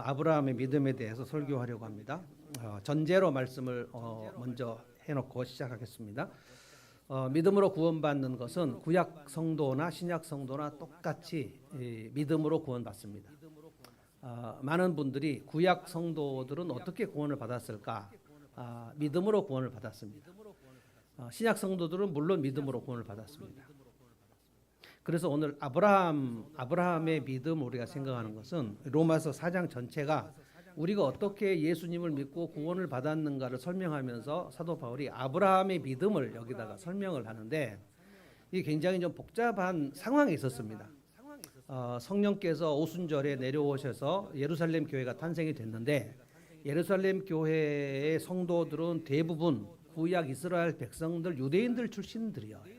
아브라함의 믿음에 대해서 설교하려고 합니다. 전제로 말씀을 먼저 해놓고 시작하겠습니다. 믿음으로 구원받는 것은 구약 성도나 신약 성도나 똑같이 믿음으로 구원받습니다. 많은 분들이 구약 성도들은 어떻게 구원을 받았을까? 믿음으로 구원을 받았습니다. 신약 성도들은 물론 믿음으로 구원을 받았습니다. 그래서 오늘 아브라함의 믿음 우리가 생각하는 것은 로마서 4장 전체가 우리가 어떻게 예수님을 믿고 구원을 받았는가를 설명하면서 사도 바울이 아브라함의 믿음을 여기다가 설명을 하는데 이게 굉장히 좀 복잡한 상황이 있었습니다. 성령께서 오순절에 내려오셔서 예루살렘 교회가 탄생이 됐는데 예루살렘 교회의 성도들은 대부분 구약 이스라엘 백성들 유대인들 출신들이에요.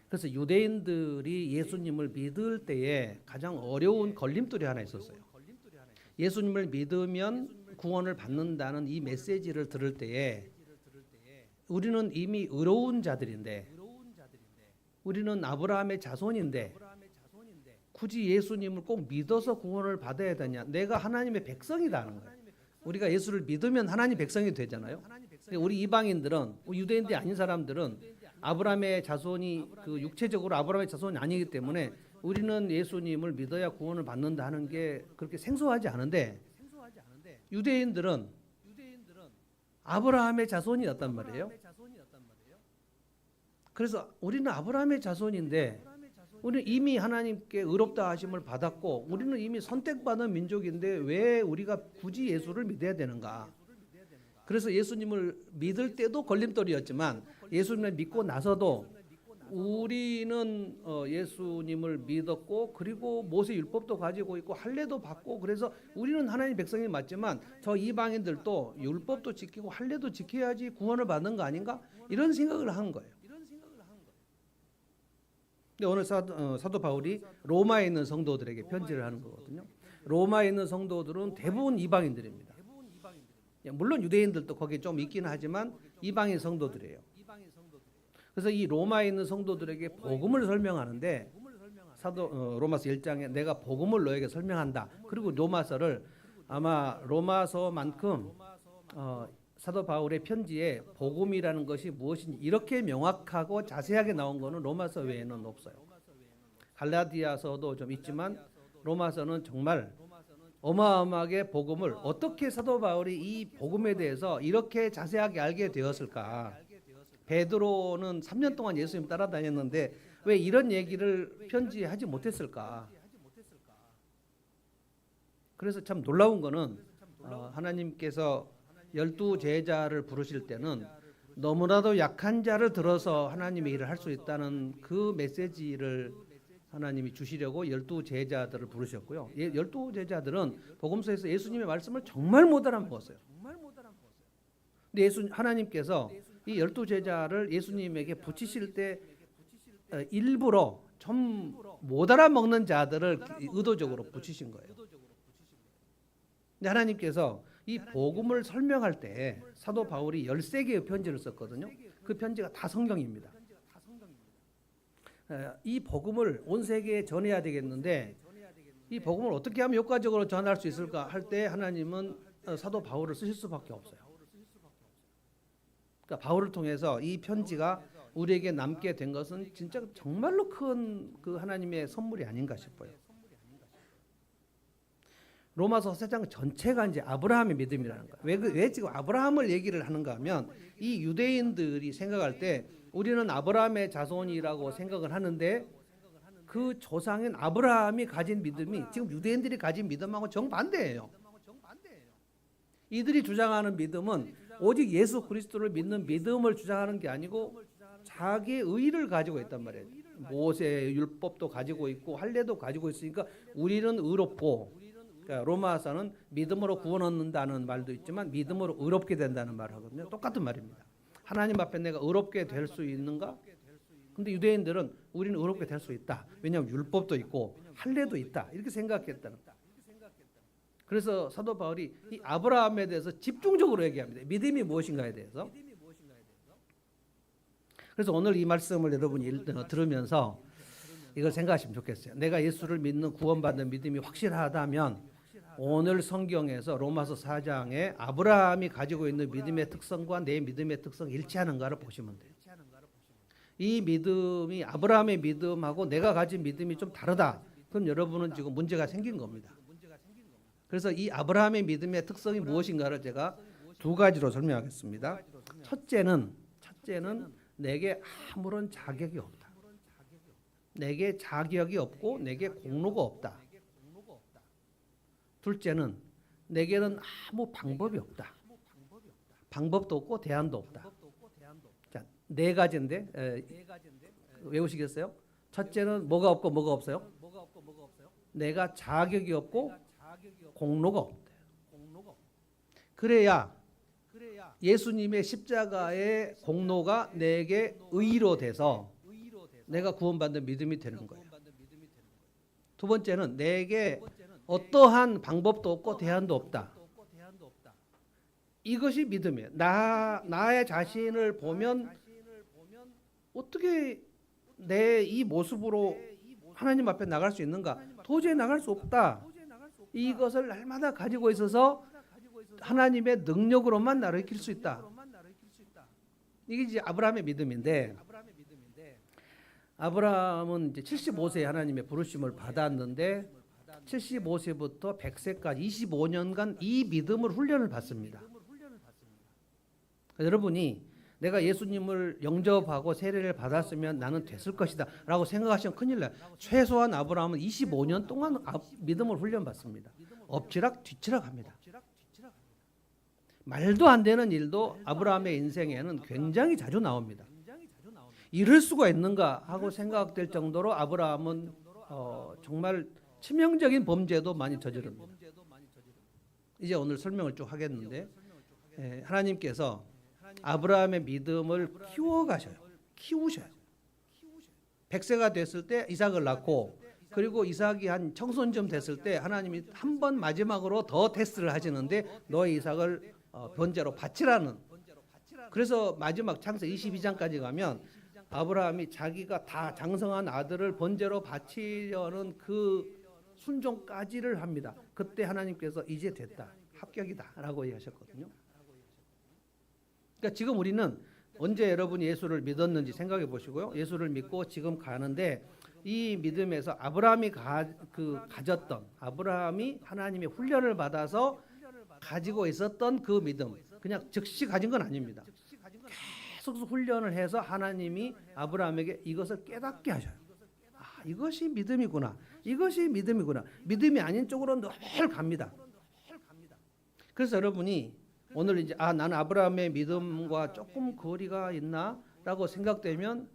그래서 유대인들이 예수님을 믿을 때에 가장 어려운 걸림돌이 하나 있었어요. 예수님을 믿으면 구원을 받는다는 이 메시지를 들을 때에 우리는 이미 의로운 자들인데 우리는 아브라함의 자손인데 굳이 예수님을 꼭 믿어서 구원을 받아야 되냐? 내가 하나님의 백성이다는 거예요. 우리가 예수를 믿으면 하나님 백성이 되잖아요. 우리 이방인들은 유대인들이 아닌 사람들은 아브라함의 자손이 육체적으로 아브라함의 자손이 아니기 때문에 우리는 예수님을 믿어야 구원을 받는다는 게 그렇게 생소하지 않은데 유대인들은 아브라함의 자손이었단 말이에요. 그래서 우리는 아브라함의 자손인데 우리는 이미 하나님께 의롭다 하심을 받았고 우리는 이미 선택받은 민족인데 왜 우리가 굳이 예수를 믿어야 되는가? 그래서 예수님을 믿을 때도 걸림돌이었지만 예수님을 믿고 나서도 우리는 예수님을 믿었고 그리고 모세 율법도 가지고 있고 할례도 받고 그래서 우리는 하나님 백성이 맞지만 저 이방인들도 율법도 지키고 할례도 지켜야지 구원을 받는 거 아닌가? 이런 생각을 한 거예요. 근데 오늘 사도 바울이 로마에 있는 성도들에게 편지를 하는 거거든요. 로마에 있는 성도들은 대부분 이방인들입니다. 물론 유대인들도 거기에 좀 있긴 하지만 이방인 성도들이에요. 그래서 이 로마에 있는 성도들에게 복음을 설명하는데 로마서 1장에 내가 복음을 너에게 설명한다. 그리고 로마서를 아마 로마서만큼 사도 바울의 편지에 복음이라는 것이 무엇인지 이렇게 명확하고 자세하게 나온 것은 로마서 외에는 없어요. 갈라디아서도 좀 있지만 로마서는 정말 어마어마하게 복음을 어떻게 사도 바울이 이 복음에 대해서 이렇게 자세하게 알게 되었을까? 베드로는 3년 동안 예수님 따라다녔는데 왜 이런 얘기를 편지하지 못했을까? 그래서 참 놀라운 거는 하나님께서 12제자를 부르실 때는 너무나도 약한 자를 들어서 하나님의 일을 할 수 있다는 그 메시지를 하나님이 주시려고 12제자들을 부르셨고요. 12제자들은 복음서에서 예수님의 말씀을 정말 못 알아먹었어요. 근데 하나님께서 이 12제자를 예수님에게 붙이실 때 일부러 좀 못 알아먹는 자들을 의도적으로 붙이신 거예요. 근데 하나님께서 이 복음을 설명할 때 사도 바울이 13개의 편지를 썼거든요. 그 편지가 다 성경입니다. 이 복음을 온 세계에 전해야 되겠는데 이 복음을 어떻게 하면 효과적으로 전할 수 있을까 할 때 하나님은 사도 바울을 쓰실 수밖에 없어요. 그러니까 바울을 통해서 이 편지가 우리에게 남게 된 것은 진짜 정말로 큰 그 하나님의 선물이 아닌가 싶어요. 로마서 4장 전체가 이제 아브라함의 믿음이라는 거예요. 왜 지금 아브라함을 얘기를 하는가 하면 이 유대인들이 생각할 때 우리는 아브라함의 자손이라고 생각을 하는데 그 조상인 아브라함이 가진 믿음이 지금 유대인들이 가진 믿음하고 정반대예요. 이들이 주장하는 믿음은 오직 예수 그리스도를 믿는 믿음을 주장하는 게 아니고 자기의 의를 가지고 있단 말이에요. 모세 율법도 가지고 있고 할례도 가지고 있으니까 우리는 의롭고 그러니까 로마서는 믿음으로 구원 얻는다는 말도 있지만 믿음으로 의롭게 된다는 말을 하거든요. 똑같은 말입니다. 하나님 앞에 내가 의롭게 될 수 있는가? 근데 유대인들은 우리는 의롭게 될 수 있다. 왜냐하면 율법도 있고 할례도 있다. 이렇게 생각했다는 거예요. 그래서 사도 바울이 이 아브라함에 대해서 집중적으로 얘기합니다. 믿음이 무엇인가에 대해서. 그래서 오늘 이 말씀을 여러분이 들으면서 이걸 생각하시면 좋겠어요. 내가 예수를 믿는 구원받는 믿음이 확실하다면 오늘 성경에서 로마서 4장에 아브라함이 가지고 있는 믿음의 특성과 내 믿음의 특성이 일치하는가를 보시면 돼요. 이 믿음이 아브라함의 믿음하고 내가 가진 믿음이 좀 다르다. 그럼 여러분은 지금 문제가 생긴 겁니다. 그래서 이 아브라함의 믿음의 특성이 무엇인가를 제가 두 가지로 설명하겠습니다. 첫째는 내게 아무런 자격이 없다. 내게 자격이 없고 내게 공로가 없다. 둘째는 내게는 아무 방법이 없다. 방법도 없고 대안도 없다. 자, 네 가지인데 외우시겠어요? 첫째는 뭐가 없고 뭐가 없어요? 내가 자격이 없고 공로가 없다. 그래야 예수님의 십자가의 공로가 내게 의로 돼서 내가 구원받는 믿음이 되는 거예요. 두 번째는 내게 어떠한 방법도 없고 대안도 없다. 이것이 믿음이에요. 나의 자신을 보면 어떻게 내 이 모습으로 하나님 앞에 나갈 수 있는가? 도저히 나갈 수 없다. 이것을 날마다 가지고 있어서 하나님의 능력으로만 나를 이길 수 있다. 이게 이제 아브라함의 믿음인데, 아브라함은 이제 75세에 하나님의 부르심을 받았는데 75세부터 100세까지 25년간 이 믿음을 훈련을 받습니다. 여러분이 내가 예수님을 영접하고 세례를 받았으면 나는 됐을 것이다 라고 생각하시면 큰일 나요. 최소한 아브라함은 25년 동안 믿음을 훈련받습니다. 엎치락 뒤치락 합니다. 말도 안 되는 일도 아브라함의 인생에는 굉장히 자주 나옵니다. 이럴 수가 있는가 하고 생각될 정도로 아브라함은 정말 치명적인 범죄도 많이 저지릅니다. 이제 오늘 설명을 쭉 하겠는데, 하나님께서 아브라함의 믿음을 키우셔요. 100세가 됐을 때 이삭을 낳고, 그리고 이삭이 한 청소년 됐을 때 하나님이 한 번 마지막으로 더 테스트를 하시는데 너의 이삭을 번제로 바치라는. 그래서 마지막 창세 22장까지 가면 아브라함이 자기가 다 장성한 아들을 번제로 바치려는 그 순종까지를 합니다. 그때 하나님께서 이제 됐다, 합격이다라고 얘기하셨거든요. 그러니까 지금 우리는 언제 여러분이 예수를 믿었는지 생각해 보시고요. 예수를 믿고 지금 가는데 이 믿음에서 아브라함이 가졌던, 아브라함이 하나님의 훈련을 받아서 가지고 있었던 그 믿음, 그냥 즉시 가진 건 아닙니다. 계속 훈련을 해서 하나님이 아브라함에게 이것을 깨닫게 하셔요. 아, 이것이 믿음이구나. 이것이 믿음이구나. 믿음이 아닌 쪽으로 늘 갑니다. 그래서 여러분이 오늘 이제 나는 아브라함의 믿음과 조금 거리가 있나라고 생각되면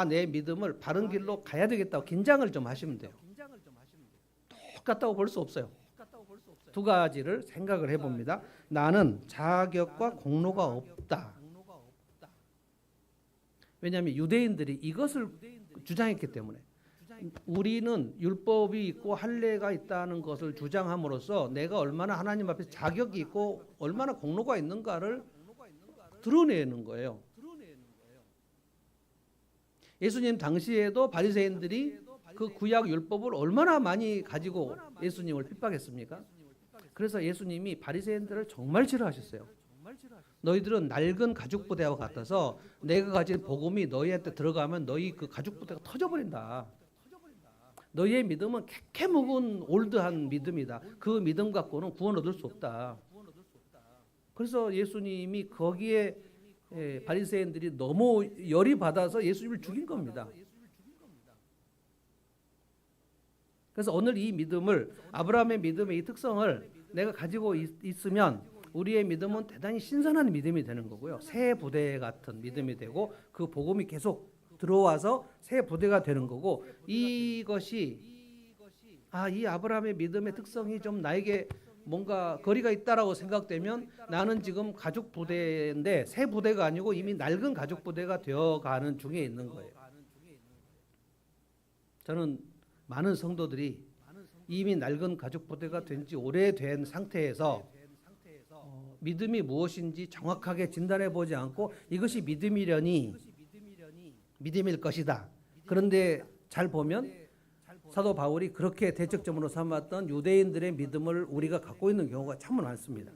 내 믿음을 바른 길로 가야 되겠다고 긴장을 좀 하시면 돼요. 똑같다고 볼 수 없어요. 두 가지를 생각을 해봅니다. 나는 자격과 공로가 없다. 왜냐하면 유대인들이 이것을 주장했기 때문에. 우리는 율법이 있고 할례가 있다는 것을 주장함으로써 내가 얼마나 하나님 앞에 자격이 있고 얼마나 공로가 있는가를 드러내는 거예요. 예수님 당시에도 바리새인들이 그 구약 율법을 얼마나 많이 가지고 예수님을 핍박했습니까? 그래서 예수님이 바리새인들을 정말 싫어하셨어요. 너희들은 낡은 가죽 부대와 같아서 내가 가진 복음이 너희한테 들어가면 너희 그 가죽 부대가 터져버린다. 너희의 믿음은 캐캐묵은 올드한 믿음이다. 그 믿음 갖고는 구원 얻을 수 없다. 그래서 예수님이 거기에 바리새인들이 너무 열이 받아서 예수님을 죽인 겁니다. 그래서 오늘 이 믿음을, 아브라함의 믿음의 이 특성을 내가 가지고 있으면 우리의 믿음은 대단히 신선한 믿음이 되는 거고요. 새 부대 같은 믿음이 되고 그 복음이 계속 들어와서 새 부대가 되는 거고, 이것이 이 아브라함의 믿음의 특성이 좀 나에게 뭔가 거리가 있다라고 생각되면 나는 지금 가죽 부대인데 새 부대가 아니고 이미 낡은 가죽 부대가 되어가는 중에 있는 거예요. 저는 많은 성도들이 이미 낡은 가죽 부대가 된 지 오래된 상태에서 믿음이 무엇인지 정확하게 진단해 보지 않고 이것이 믿음이려니 믿음일 것이다. 그런데 잘 보면 사도 바울이 그렇게 대척점으로 삼았던 유대인들의 믿음을 우리가 갖고 있는 경우가 참 많습니다.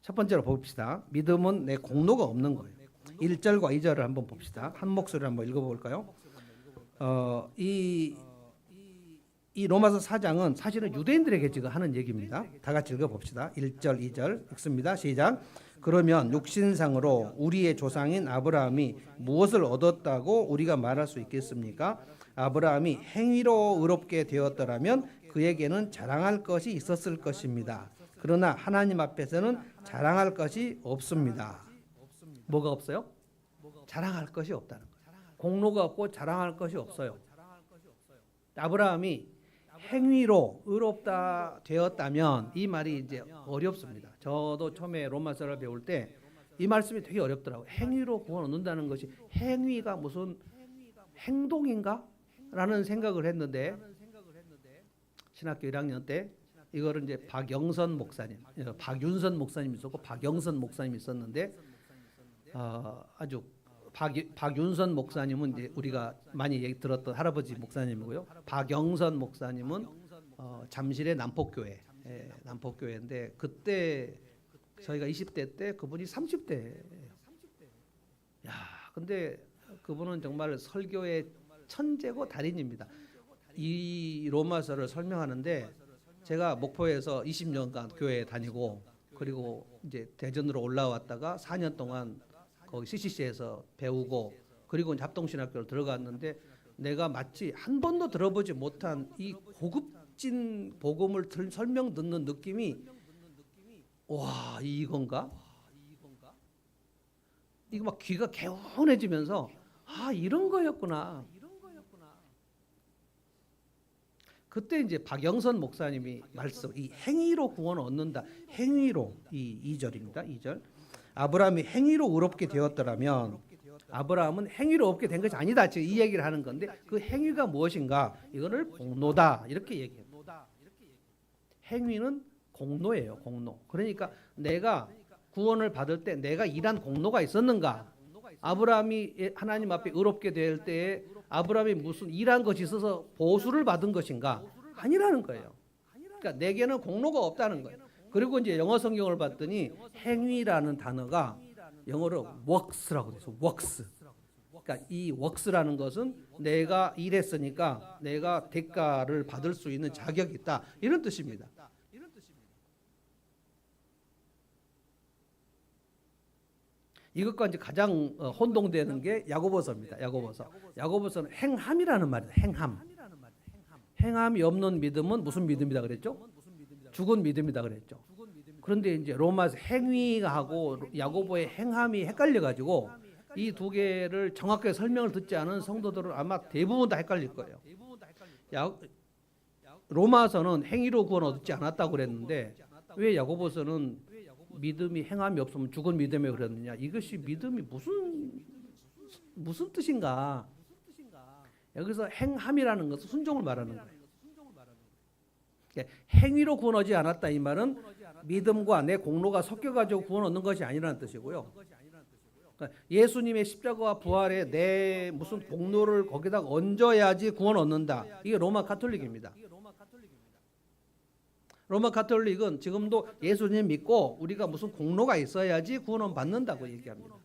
첫 번째로 봅시다. 믿음은 내 공로가 없는 거예요. 1절과 2절을 한번 봅시다. 한 목소리로 한번 읽어볼까요? 이 로마서 4장은 사실은 유대인들에게 지금 하는 얘기입니다. 다 같이 읽어봅시다. 1절, 2절 읽습니다. 시작. 그러면 육신상으로 우리의 조상인 아브라함이 무엇을 얻었다고 우리가 말할 수 있겠습니까? 아브라함이 행위로 의롭게 되었더라면 그에게는 자랑할 것이 있었을 것입니다. 그러나 하나님 앞에서는 자랑할 것이 없습니다. 뭐가 없어요? 자랑할 것이 없다는 거예요. 공로가 없고 자랑할 것이 없어요. 아브라함이 행위로 의롭다 되었다면 이 말이 이제 어렵습니다. 저도 처음에 로마서를 배울 때 이 말씀이 되게 어렵더라고요. 행위로 구원 얻는다는 것이 행위가 무슨 행동인가? 라는 생각을 했는데 신학교 1학년 때 이거를 이제 박영선 목사님, 박윤선 목사님이 있었고 박영선 목사님이 있었는데 아주 박윤선 목사님은 이제 우리가 많이 얘기 들었던 할아버지 목사님이고요. 박영선 목사님은 잠실의 남포교회, 남포교회인데 그때 저희가 20대 때 그분이 30대예요. 야, 근데 그분은 정말 설교의 천재고 달인입니다. 이 로마서를 설명하는데 제가 목포에서 20년간 교회에 다니고 그리고 이제 대전으로 올라왔다가 4년 동안 거기 CCC에서 배우고 그리고 합동신학교를 들어갔는데 내가 마치 한 번도 들어보지 못한 이 고급진 복음을 설명 듣는 느낌이 와 이건가? 이거 막 귀가 개운해지면서 아 이런 거였구나. 그때 이제 박영선 목사님이 말씀 이 행위로 구원을 얻는다. 행위로 이 2절입니다. 2절. 아브라함이 행위로 의롭게 되었더라면 아브라함은 행위로 얻게 된 것이 아니다. 지금 이 얘기를 하는 건데 그 행위가 무엇인가? 이거를 공로다. 이렇게 얘기해요. 행위는 공로예요. 공로. 그러니까 내가 구원을 받을 때 내가 일한 공로가 있었는가? 아브라함이 하나님 앞에 의롭게 될 때에 아브라함이 무슨 일한 것이 있어서 보수를 받은 것인가? 아니라는 거예요. 그러니까 내게는 공로가 없다는 거예요. 그리고 이제 영어 성경을 봤더니 행위라는 단어가 영어로 works라고 돼서 works. 그러니까 이 works라는 것은 내가 일했으니까 내가 대가를 받을 수 있는 자격이 있다. 이런 뜻입니다. 이것과 이제 가장 혼동되는 게 야고보서입니다. 야고보서는 행함이라는 말이에요. 행함이 없는 믿음은 무슨 믿음이다 그랬죠? 죽은 믿음이다 그랬죠. 그런데 이제 로마서 행위하고 야고보의 행함이 헷갈려가지고 이 두 개를 정확하게 설명을 듣지 않은 성도들은 아마 대부분 다 헷갈릴 거예요. 로마서는 행위로 구원 얻지 않았다고 그랬는데 왜 야고보서는 믿음이 행함이 없으면 죽은 믿음에 그랬느냐? 이것이 믿음이 무슨 뜻인가? 여기서 행함이라는 것은 순종을 말하는 거예요. 행위로 구원 얻지 않았다 이 말은 믿음과 내 공로가 섞여가지고 구원 얻는 것이 아니라는 뜻이고요. 그러니까 예수님의 십자가와 부활에 내 무슨 공로를 거기다 얹어야지 구원 얻는다. 이게 로마 가톨릭입니다. 로마 가톨릭은 지금도 예수님 믿고 우리가 무슨 공로가 있어야지 구원을 받는다고 얘기합니다.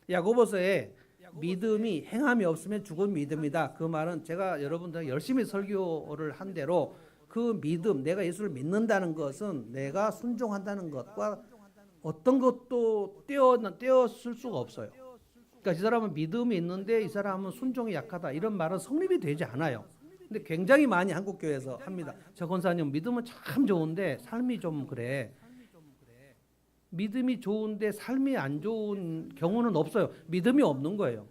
야고보서에 믿음이 행함이 없으면 죽은 믿음이다. 그 말은 제가 여러분들 열심히 설교를 한 대로 그 믿음, 내가 예수를 믿는다는 것은 내가 순종한다는 것과 어떤 것도 떼었을 수가 없어요. 그러니까 이 사람은 믿음이 있는데 이 사람은 순종이 약하다. 이런 말은 성립이 되지 않아요. 근데 굉장히 많이 한국 교회에서 합니다. 저 권사님 믿음은 참 좋은데 삶이 좀 그래. 믿음이 좋은데 삶이 안 좋은 경우는 없어요. 믿음이 없는 거예요.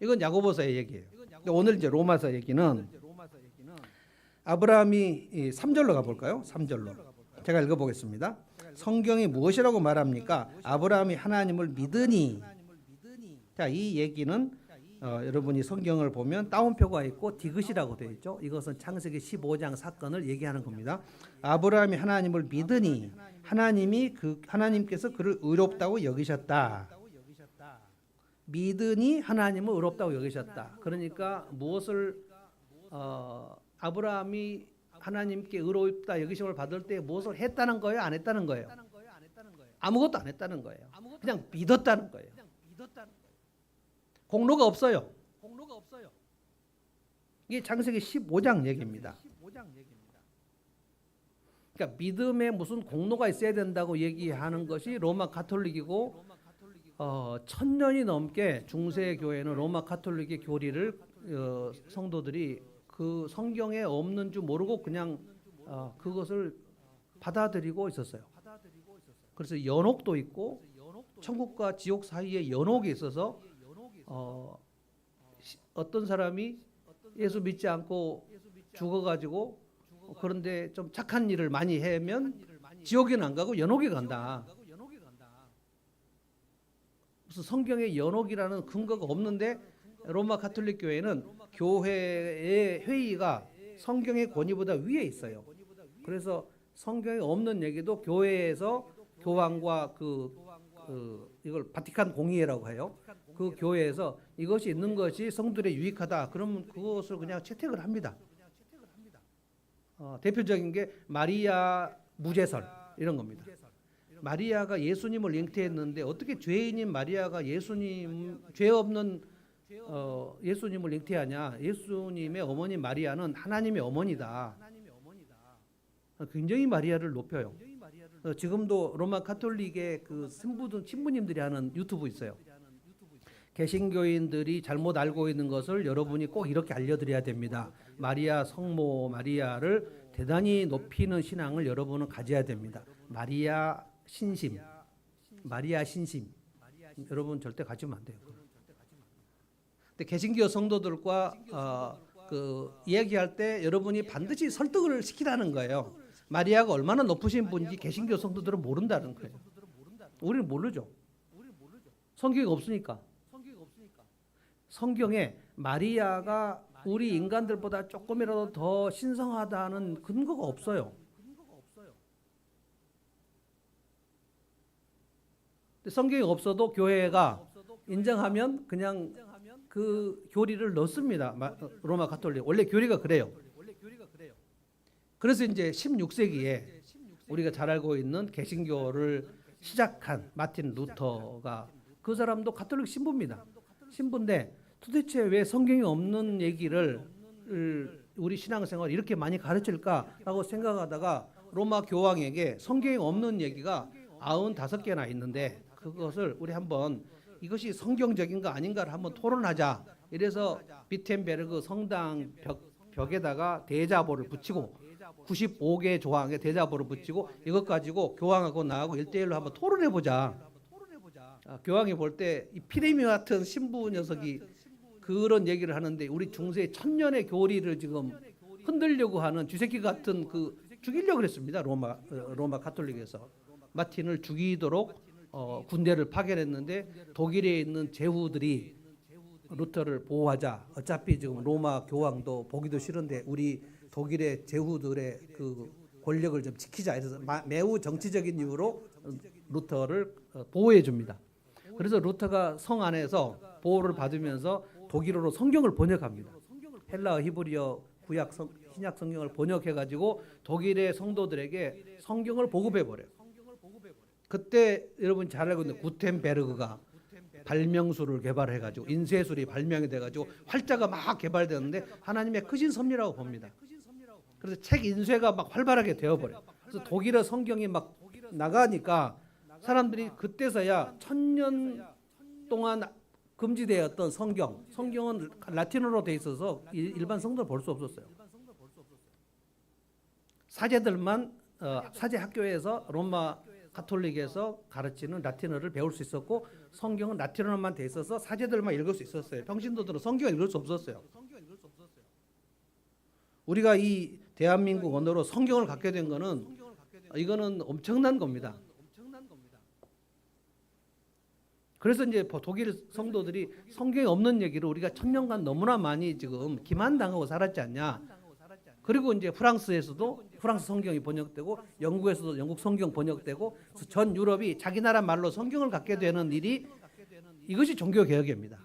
이건 야고보서의 얘기예요. 오늘 이제 로마서 얘기는 아브라함이 3절로 가볼까요? 3절로. 제가 읽어보겠습니다. 성경이 무엇이라고 말합니까? 아브라함이 하나님을 믿으니. 자, 이 얘기는 여러분이 성경을 보면 따옴표가 있고 디귿이라고 되어 있죠. 이것은 창세기 15장 사건을 얘기하는 겁니다. 아브라함이 하나님을 믿으니 하나님께서 그를 의롭다고 여기셨다. 믿으니 하나님을 의롭다고 여기셨다. 그러니까 무엇을 아브라함이 하나님께 의롭다 여기심을 받을 때 무엇을 했다는 거예요? 안 했다는 거예요? 아무것도 안 했다는 거예요. 그냥 믿었다는 거예요. 공로가 없어요. 이게 창세기 15장 얘기입니다. 그러니까 믿음에 무슨 공로가 있어야 된다고 얘기하는 것이 로마 가톨릭이고 1000년이 넘게 중세 교회는 로마 가톨릭의 교리를 성도들이 그 성경에 없는 줄 모르고 그냥 그것을 받아들이고 있었어요. 그래서 연옥도 있고 천국과 지옥 사이에 연옥이 있어서 어떤 사람이 예수 믿지 않고 죽어가지고 그런데 좀 착한 일을 많이 하면 지옥에는 안 가고 연옥에 간다. 무슨 성경에 연옥이라는 근거가 없는데 로마 가톨릭 교회는 교회의 회의가 성경의 권위보다 위에 있어요. 그래서 성경에 없는 얘기도 교회에서 교황과 이걸 바티칸 공의회라고 해요. 그 교회에서 이것이 있는 것이 성도들의 유익하다. 그러면 그것을 그냥 채택을 합니다. 대표적인 게 마리아 무죄설 이런 겁니다. 마리아가 예수님을 잉태했는데 어떻게 죄인인 마리아가 죄 없는 예수님을 잉태하냐? 예수님의 어머니 마리아는 하나님의 어머니다. 굉장히 마리아를 높여요. 지금도 로마 가톨릭의 그 신부님들이 하는 유튜브 있어요. 개신교인들이 잘못 알고 있는 것을 여러분이 꼭 이렇게 알려드려야 됩니다. 마리아 성모 마리아를 대단히 높이는 신앙을 여러분은 가져야 됩니다. 마리아 신심. 여러분 절대 가지면 안 돼요. 근데 개신교 성도들과 이야기할 때 여러분이 반드시 설득을 시키라는 거예요. 마리아가 얼마나 높으신 분인지 개신교 성도들은 모른다는 거예요. 우리는 모르죠. 성경이 없으니까. 성경에 마리아가 우리 인간들보다 조금이라도 더 신성하다는 근거가 없어요. 성경이 없어도 교회가 인정하면 그냥 그 교리를 넣습니다. 로마 가톨릭. 원래 교리가 그래요. 그래서 이제 16세기에 우리가 잘 알고 있는 개신교를 시작한 마틴 루터가 그 사람도 가톨릭 신부입니다. 신부인데 도대체 왜 성경이 없는 얘기를 우리 신앙생활 이렇게 많이 가르칠까라고 생각하다가 로마 교황에게 성경이 없는 얘기가 95개나 있는데 그것을 우리 한번 이것이 성경적인가 아닌가를 한번 토론하자. 이래서 비텐베르그 성당 벽에다가 대자보를 붙이고 95개 조항에 대자보를 붙이고 이것 가지고 교황하고 나하고 1대1로 한번 토론해보자. 교황이 볼 때 이 피레미 같은 신부 녀석이 그런 얘기를 하는데 우리 중세 1000년의 교리를 지금 흔들려고 하는 쥐새끼 같은 죽이려고 그랬습니다. 로마 가톨릭에서 마틴을 죽이도록 군대를 파견했는데 독일에 있는 제후들이 루터를 보호하자. 어차피 지금 로마 교황도 보기도 싫은데 우리 독일의 제후들의 그 권력을 좀 지키자. 그래서 매우 정치적인 이유로 루터를 보호해 줍니다. 그래서 루터가 성 안에서 보호를 받으면서 독일어로 성경을 번역합니다. 헬라어, 히브리어, 신약 성경을 번역해 가지고 독일의 성도들에게 성경을 보급해 버려요. 그때 여러분 잘 알고 있는 구텐베르그가 발명수를 개발해 가지고 인쇄술이 발명이 돼 가지고 활자가 막 개발되는데 하나님의 크신 섭리라고 봅니다. 그래서 책 인쇄가 막 활발하게 되어 버려요. 그래서 독일어 성경이 막 나가니까 사람들이 그때서야 1000년 동안 금지되었던 성경은 라틴어로 돼 있어서 일반 성도는 볼 수 없었어요. 사제들만 사제 학교에서 로마 가톨릭에서 가르치는 라틴어를 배울 수 있었고 성경은 라틴어만 돼 있어서 사제들만 읽을 수 있었어요. 평신도들은 성경을 읽을 수 없었어요. 우리가 이 대한민국 언어로 성경을 갖게 된 거는 이거는 엄청난 겁니다. 그래서 이제 독일 성도들이 성경에 없는 얘기를 우리가 1000년간 너무나 많이 지금 기만당하고 살았지 않냐. 그리고 이제 프랑스에서도 프랑스 성경이 번역되고 영국에서도 영국 성경 번역되고 전 유럽이 자기 나라 말로 성경을 갖게 되는 일이 이것이 종교 개혁입니다.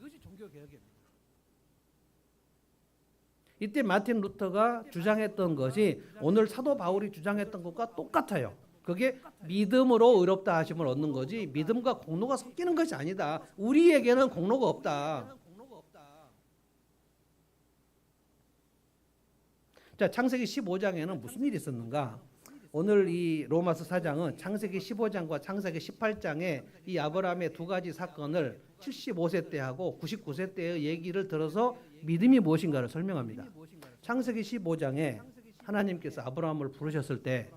이때 마틴 루터가 주장했던 것이 오늘 사도 바울이 주장했던 것과 똑같아요. 그게 믿음으로 의롭다 하심을 얻는 거지 믿음과 공로가 섞이는 것이 아니다. 우리에게는 공로가 없다. 자, 창세기 15장에는 무슨 일이 있었는가? 오늘 이 로마서 4장은 창세기 15장과 창세기 18장에 이 아브라함의 두 가지 사건을 75세 때 하고 99세 때의 얘기를 들어서 믿음이 무엇인가를 설명합니다. 창세기 15장에 하나님께서 아브라함을 부르셨을 때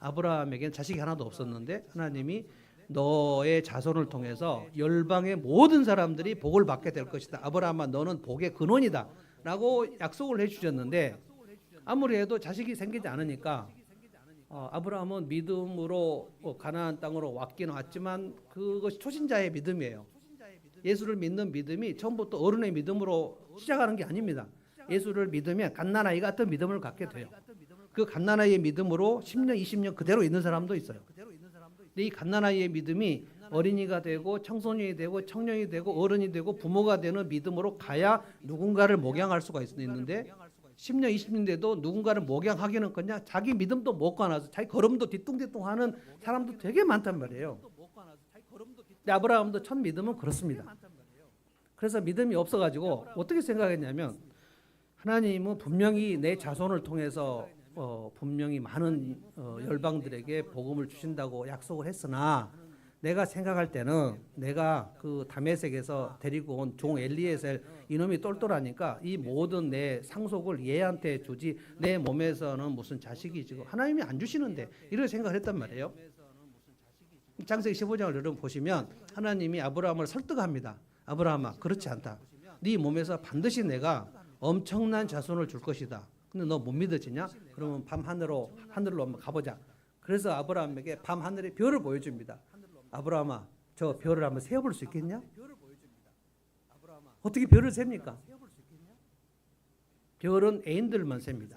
아브라함에게는 자식이 하나도 없었는데 하나님이 너의 자손을 통해서 열방의 모든 사람들이 복을 받게 될 것이다. 아브라함아 너는 복의 근원이다 라고 약속을 해주셨는데 아무리 해도 자식이 생기지 않으니까 아브라함은 믿음으로 가나안 땅으로 왔긴 왔지만 그것이 초신자의 믿음이에요. 예수를 믿는 믿음이 처음부터 어른의 믿음으로 시작하는 게 아닙니다. 예수를 믿으면 갓난아이 같은 믿음을 갖게 돼요. 그 갓난아이의 믿음으로 10년, 20년 그대로 있는 사람도 있어요. 근데 이 갓난아이의 믿음이 어린이가 되고 청소년이 되고 청년이 되고 어른이 되고 부모가 되는 믿음으로 가야 누군가를 목양할 수가 있는데 10년, 20년 돼도 누군가를 목양하기는 그냥 자기 믿음도 못 가나서 자기 걸음도 뒤뚱뒤뚱 하는 사람도 되게 많단 말이에요. 근데 아브라함도 첫 믿음은 그렇습니다. 그래서 믿음이 없어가지고 어떻게 생각했냐면 하나님은 분명히 내 자손을 통해서 분명히 많은 열방들에게 복음을 주신다고 약속을 했으나 내가 생각할 때는 내가 그 다메섹에서 데리고 온 종 엘리에셀 이놈이 똘똘하니까 이 모든 내 상속을 얘한테 주지 내 몸에서는 무슨 자식이 지금 하나님이 안 주시는데 이렇게 생각을 했단 말이에요. 창세기 15장을 여러분 보시면 하나님이 아브라함을 설득합니다. 아브라함아 그렇지 않다. 네 몸에서 반드시 내가 엄청난 자손을 줄 것이다. 근데 너 못 믿어지냐? 그러면 밤 하늘로 한번 가보자. 그래서 아브라함에게 밤 하늘의 별을 보여줍니다. 아브라함아 저 별을 한번 세어볼 수 있겠냐? 어떻게 별을 셉니까? 별은 애인들만 셉니다.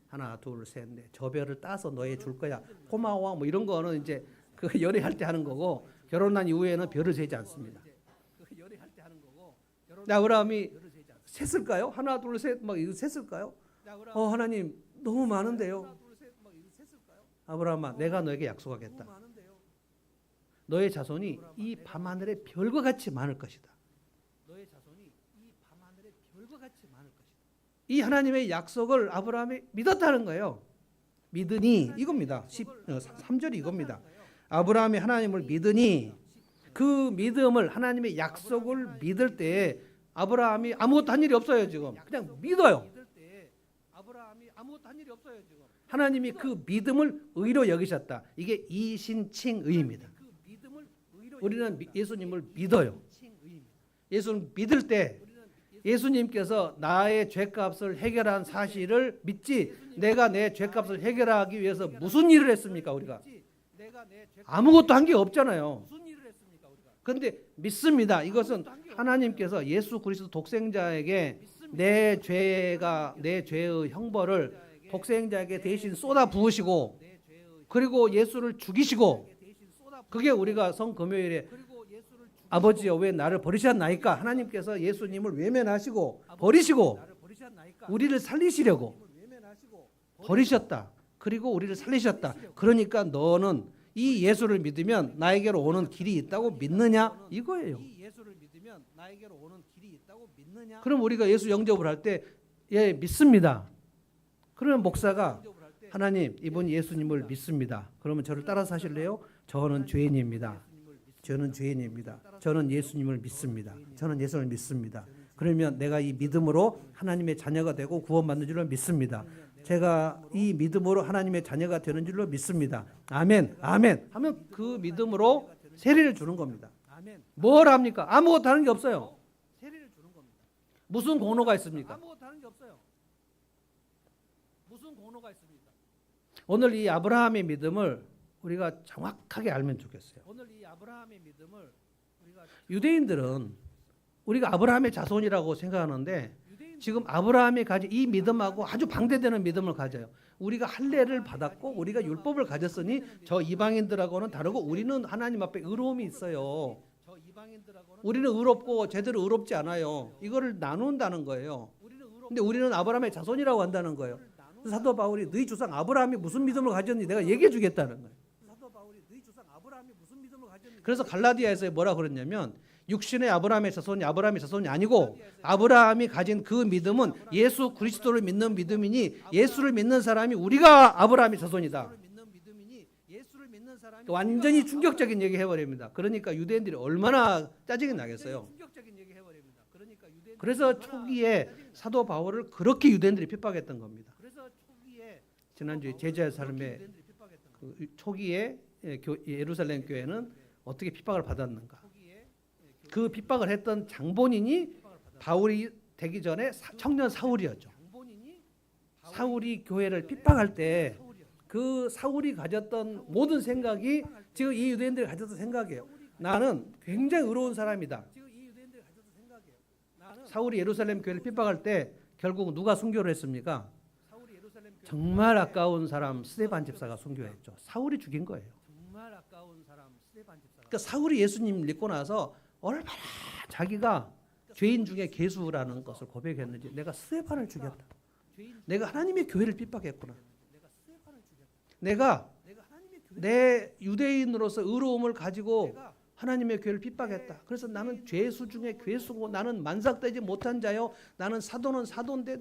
하나 둘 셋 넷 저 별을 따서 너에 줄 거야. 고마워 뭐 이런 거는 이제 그 연애할 때 하는 거고 결혼한 이후에는 별을 세지 않습니다. 아브라함이 셌을까요? 하나 둘 셋 막 이거 셌을까요? 하나님 너무 많은데요. 아브라함아 내가 너에게 약속하겠다. 너의 자손이 이 밤하늘의 별과 같이 많을 것이다. 이 하나님의 약속을 아브라함이 믿었다는 거예요. 믿으니 이겁니다. 3절이 이겁니다. 아브라함이 하나님을 믿으니 그 믿음을 하나님의 약속을 믿을 때 아브라함이 아무것도 한 일이 없어요. 지금 그냥 믿어요. 하나님이 그 믿음을 의로 여기셨다. 이게 이신칭의입니다. 우리는 예수님을 믿어요. 예수를 믿을 때 예수님께서 나의 죄값을 해결한 사실을 믿지 내가 내 죄값을 해결하기 위해서 무슨 일을 했습니까? 우리가 아무것도 한 게 없잖아요. 그런데 믿습니다. 이것은 하나님께서 예수 그리스도 독생자에게 내 죄의 형벌을 독생자에게 대신 쏟아 부으시고 그리고 예수를 죽이시고 그게 우리가 성금요일에 아버지여 왜 나를 버리셨나이까 하나님께서 예수님을 외면하시고 버리시고 우리를 살리시려고 버리셨다. 그리고 우리를 살리셨다. 그러니까 너는 이 예수를 믿으면 나에게로 오는 길이 있다고 믿느냐 이거예요. 그럼 우리가 예수 영접을 할 때 예 믿습니다. 그러면 목사가 하나님 이번 예수님을 믿습니다. 그러면 저를 따라서 하실래요? 저는 죄인입니다. 저는 죄인입니다. 저는 예수님을 믿습니다. 저는 예수를 믿습니다. 그러면 내가 이 믿음으로 하나님의 자녀가 되고 구원받는 줄로 믿습니다. 제가 이 믿음으로 하나님의 자녀가 되는 줄로 믿습니다. 아멘, 아멘 하면 그 믿음으로 세례를 주는 겁니다. 뭘 합니까? 아무것도 하는 게 없어요. 무슨 공로가 있습니까? 오늘 이 아브라함의 믿음을 우리가 정확하게 알면 좋겠어요. 유대인들은 우리가 아브라함의 자손이라고 생각하는데 지금 아브라함이 가진 이 믿음하고 아주 방대되는 믿음을 가져요. 우리가 할례를 받았고 우리가 율법을 가졌으니 저 이방인들하고는 다르고 우리는 하나님 앞에 의로움이 있어요. 우리는 의롭고 쟤들은 의롭지 않아요. 이거를 나눈다는 거예요. 근데 우리는 아브라함의 자손이라고 한다는 거예요. 사도 바울이 너희 조상 아브라함이 무슨 믿음을 가졌니 내가 얘기해 주겠다는 거예요. 그래서 갈라디아에서 뭐라 그랬냐면 육신의 아브라함의 자손이 아니고 아브라함이 가진 그 믿음은 예수 그리스도를 믿는 믿음이니 예수를 믿는 사람이 우리가 아브라함의 자손이다. 완전히 충격적인 얘기 해버립니다. 그러니까 유대인들이 얼마나 짜증이 나겠어요. 그래서 초기에 사도 바울을 그렇게 유대인들이 핍박했던 겁니다. 지난주에 제자의 삶의 그 초기에 예루살렘 교회는 어떻게 핍박을 받았는가. 그 핍박을 했던 장본인이 바울이 되기 전에 청년 사울이었죠. 사울이 교회를 핍박할 때 그 사울이 가졌던 모든 생각이 지금 이 유대인들이 가졌던 생각이에요. 나는 굉장히 의로운 사람이다. 사울이 예루살렘 교회를 핍박할 때 결국 누가 순교를 했습니까? 정말 아까운 사람 스데반 집사가 순교했죠. 사울이 죽인 거예요. 그러니까 사울이 예수님 믿고 나서 얼마나 자기가 죄인 중에 괴수라는 것을 고백했는지 내가 스데반을 죽였다. 내가 하나님의 교회를 핍박했구나. 내가 내 유대인으로서 의로움을 가지고 하나님의 교회를 핍박했다. 그래서 나는 죄수 중에 괴수고 나는 만삭되지 못한 자요. 나는 사도는 사도인데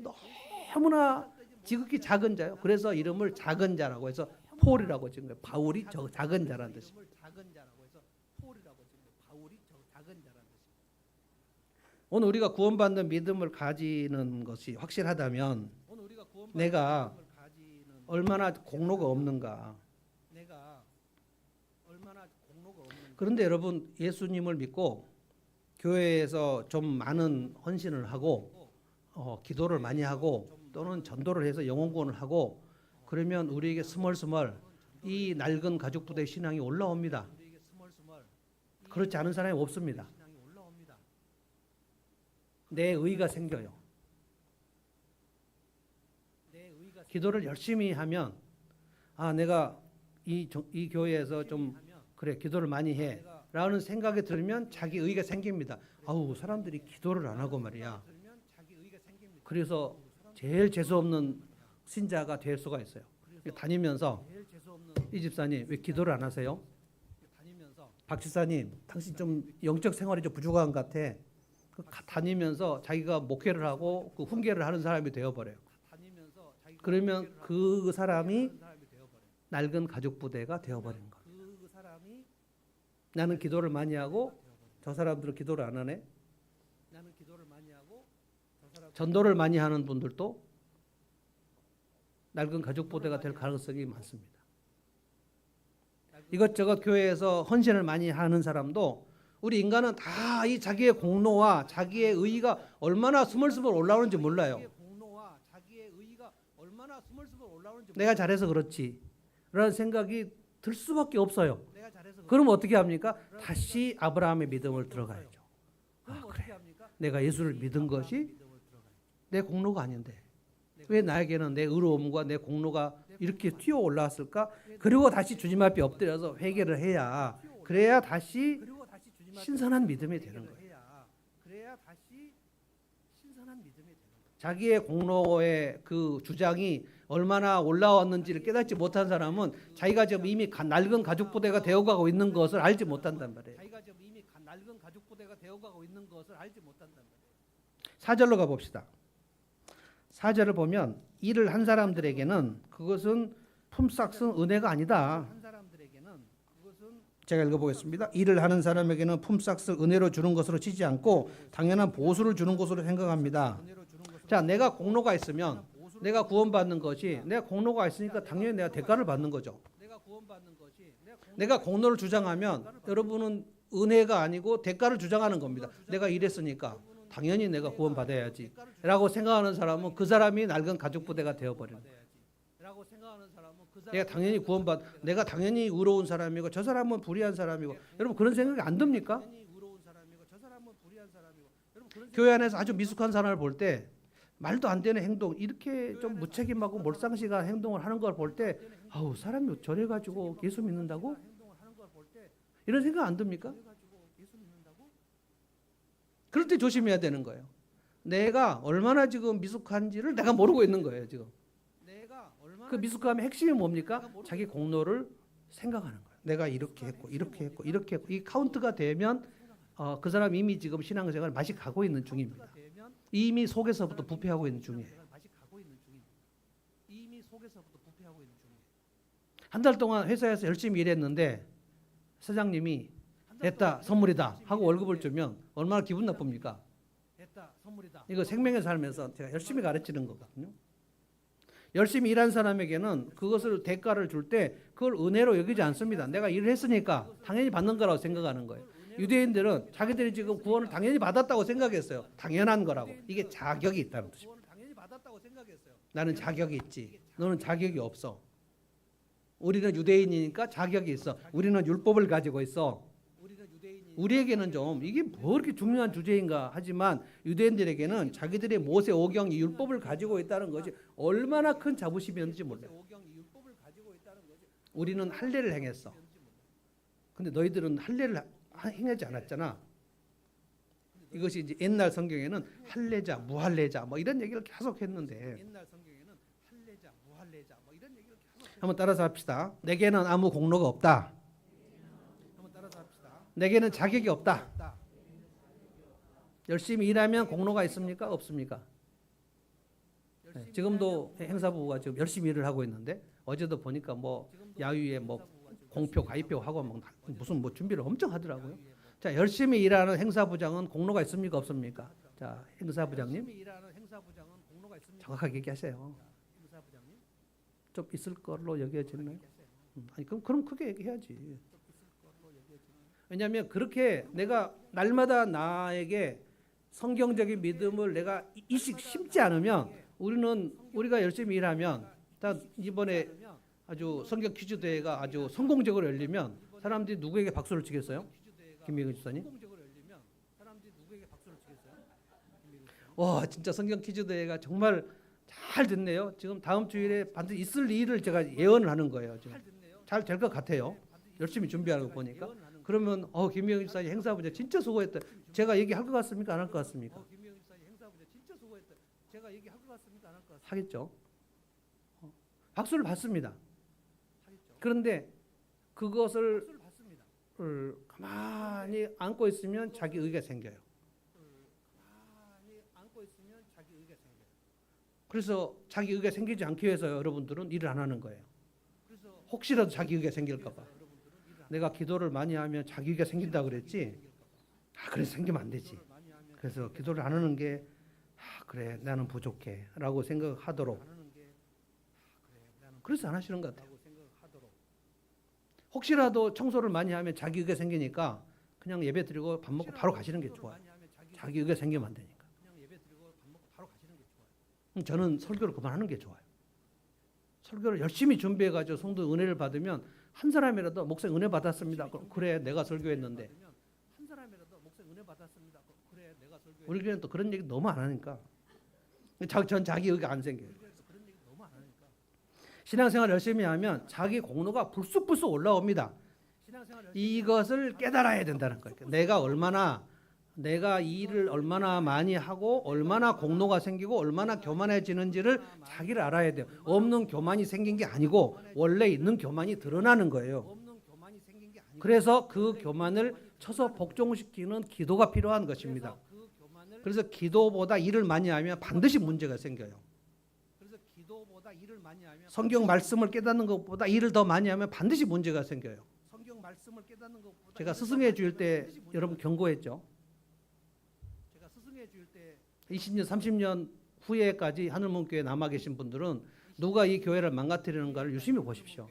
너무나 지극히 작은 자요. 그래서 이름을 작은 자라고 해서 폴이라고 지은 거예요. 바울이 저 작은 자라는 뜻입니다. 오늘 우리가 구원받는 믿음을 가지는 것이 확실하다면 내가 얼마나 공로가 없는가. 그런데 여러분 예수님을 믿고 교회에서 좀 많은 헌신을 하고 기도를 많이 하고 또는 전도를 해서 영혼구원을 하고 그러면 우리에게 스멀스멀 이 낡은 가죽부대의 신앙이 올라옵니다. 그렇지 않은 사람이 없습니다. 내 의가 생겨요. 기도를 열심히 하면 내가 이 교회에서 좀 그래 기도를 많이 해 라는 생각이 들면 자기 의가 생깁니다. 아우 사람들이 기도를 안 하고 말이야. 그래서 제일 재수없는 신자가 될 수가 있어요. 다니면서 이 집사님 왜 기도를 안 하세요? 박 집사님 당신 좀 영적 생활이 좀 부족한 것 같아. 다니면서 자기가 목회를 하고 그 훈계를 하는 사람이 되어버려요. 그러면 그 사람이 낡은 가죽 부대가 되어버린 거예요. 나는 기도를 많이 하고 저 사람들은 기도를 안 하네. 전도를 많이 하는 분들도 낡은 가죽 부대가 될 가능성이 많습니다. 이것저것 교회에서 헌신을 많이 하는 사람도 우리 인간은 다 이 자기의 공로와 자기의 의의가 얼마나 스멀스멀 올라오는지 몰라요. 내가 잘해서 그렇지 라는 생각이 들 수밖에 없어요. 그럼 어떻게 합니까? 다시 아브라함의 믿음을 들어가야죠. 그래. 내가 예수를 믿은 것이 내 공로가 아닌데 왜 나에게는 내 의로움과 내 공로가 이렇게 튀어 올라왔을까? 그리고 다시 주님 앞에 엎드려서 회개를 해야 그래야 다시 신선한 믿음이 되는 거예요. 자기의 공로의 그 주장이 얼마나 올라왔는지를 깨닫지 못한 사람은 자기가 지금 이미 낡은 가죽 부대가 되어가고 있는 것을 알지 못한단 말이에요. 4절로 가봅시다. 4절을 보면 일을 한 사람들에게는 그것은 품삯은 은혜가 아니다. 제가 읽어보겠습니다. 일을 하는 사람에게는 품삯을 은혜로 주는 것으로 치지 않고 당연한 보수를 주는 것으로 생각합니다. 자, 내가 공로가 있으면 내가 구원받는 것이 내가 공로가 있으니까 당연히 내가 대가를 받는 거죠. 내가 공로를 주장하면 여러분은 은혜가 아니고 대가를 주장하는 겁니다. 내가 일했으니까 당연히 내가 구원받아야지 라고 생각하는 사람은 그 사람이 낡은 가죽부대가 되어버리는 거예요. 내가 당연히 의로운 사람이고 저 사람은 불의한 사람이고 여러분 그런 생각이 안 듭니까? 교회 안에서 아주 미숙한 사람을 볼 때 말도 안 되는 행동 이렇게 좀 무책임하고 몰상식한 행동을 하는 걸 볼 때 아우 사람이 저래 가지고 예수 믿는다고? 이런 생각 안 듭니까? 그럴 때 조심해야 되는 거예요. 내가 얼마나 지금 미숙한지를 내가 모르고 있는 거예요, 지금. 그 미숙함의 핵심이 뭡니까? 자기 공로를 생각하는 거예요. 내가 이렇게 했고, 이렇게 했고, 이렇게 했고, 이 카운트가 되면 그 사람 이미 지금 신앙생활 맛이 가고 있는 중입니다. 이미 속에서부터 부패하고 있는 중이에요. 한 달 동안 회사에서 열심히 일했는데 사장님이 됐다, 선물이다 하고 월급을 주면 얼마나 기분 나쁩니까? 이거 생명의 삶에서 제가 열심히 가르치는 거거든요. 열심히 일한 사람에게는 그것을 대가를 줄 때 그걸 은혜로 여기지 않습니다. 내가 일을 했으니까 당연히 받는 거라고 생각하는 거예요. 유대인들은 자기들이 지금 구원을 당연히 받았다고 생각했어요. 당연한 거라고. 이게 자격이 있다는 뜻입니다. 나는 자격이 있지. 너는 자격이 없어. 우리는 유대인이니까 자격이 있어. 우리는 율법을 가지고 있어. 우리에게는 좀 이게 뭐 이렇게 중요한 주제인가 하지만 유대인들에게는 자기들의 모세 오경 이 율법을 가지고 있다는 것이 얼마나 큰 자부심이었는지 몰라요. 우리는 할례를 행했어. 근데 너희들은 할례를 행하지 않았잖아. 이것이 이제 옛날 성경에는 할례자, 무할례자 뭐 이런 얘기를 계속 했는데 한번 따라서 합시다. 내게는 아무 공로가 없다. 내게는 자격이 없다. 열심히 일하면 공로가 있습니까? 없습니까? 네, 지금도 행사부가 지금 열심히 일을 하고 있는데 어제도 보니까 뭐 야유회 뭐 공표 가입표 하고 뭐 무슨 뭐 준비를 엄청 하더라고요. 자, 열심히 일하는 행사부장은 공로가 있습니까? 없습니까? 자, 행사부장님 정확하게 얘기하세요. 좀 있을 걸로 여겨지나요? 아니 그럼 크게 얘기해야지. 왜냐하면 그렇게 내가 날마다 나에게 성경적인 믿음을 내가 이식 심지 않으면 우리가 열심히 일하면 이번에 아주 성경 퀴즈 대회가 아주 성공적으로 열리면 사람들이 누구에게 박수를 치겠어요? 김민근 집사님? 와 진짜 성경 퀴즈 대회가 정말 잘 됐네요. 지금 다음 주일에 반드시 있을 일을 제가 예언을 하는 거예요. 잘 될 것 같아요. 열심히 준비하는 거 보니까. 그러면 김민근 집사님 행사부장 진짜 수고했다. 제가 얘기할 것 같습니까? 안 할 것 같습니까? 하겠죠. 박수를 받습니다. 그런데 그것을 가만히 안고 있으면 자기 의가 생겨요. 그래서 자기 의가 생기지 않기 위해서 여러분들은 일을 안 하는 거예요. 혹시라도 자기 의가 생길까 봐. 내가 기도를 많이 하면 자기 의가 생긴다 그랬지. 그래서 생기면 안 되지. 그래서 기도를 안 하는 게 그래 나는 부족해라고 생각하도록. 그래서 안 하시는 것 같아요. 혹시라도 청소를 많이 하면 자기 의가 생기니까 그냥 예배 드리고 밥 먹고 바로 가시는 게 좋아요. 자기 의가 생기면 안 되니까. 저는 설교를 그만하는 게 좋아요. 설교를 열심히 준비해가지고 성도 은혜를 받으면 한 사람이라도 목사님 은혜 받았습니다. 그래 내가 설교했는데. 우리 교회는 또 그런 얘기 너무 안 하니까. 전 자기 의가 안 생겨요. 신앙생활 열심히 하면 자기 공로가 불쑥불쑥 올라옵니다. 이것을 깨달아야 된다는 거예요. 내가 이 일을 얼마나 많이 하고 얼마나 공로가 생기고 얼마나 교만해지는지를 자기를 알아야 돼요. 없는 교만이 생긴 게 아니고 원래 있는 교만이 드러나는 거예요. 그래서 그 교만을 쳐서 복종시키는 기도가 필요한 것입니다. 그래서 기도보다 일을 많이 하면 반드시 문제가 생겨요. 성경 말씀을 깨닫는 것보다 일을 더 많이 하면 반드시 문제가 생겨요. 제가 스승회 주일 때 여러분 경고했죠. 20년, 30년 후에까지 하늘문교회에 남아 계신 분들은 누가 이 교회를 망가뜨리는가를 유심히 보십시오.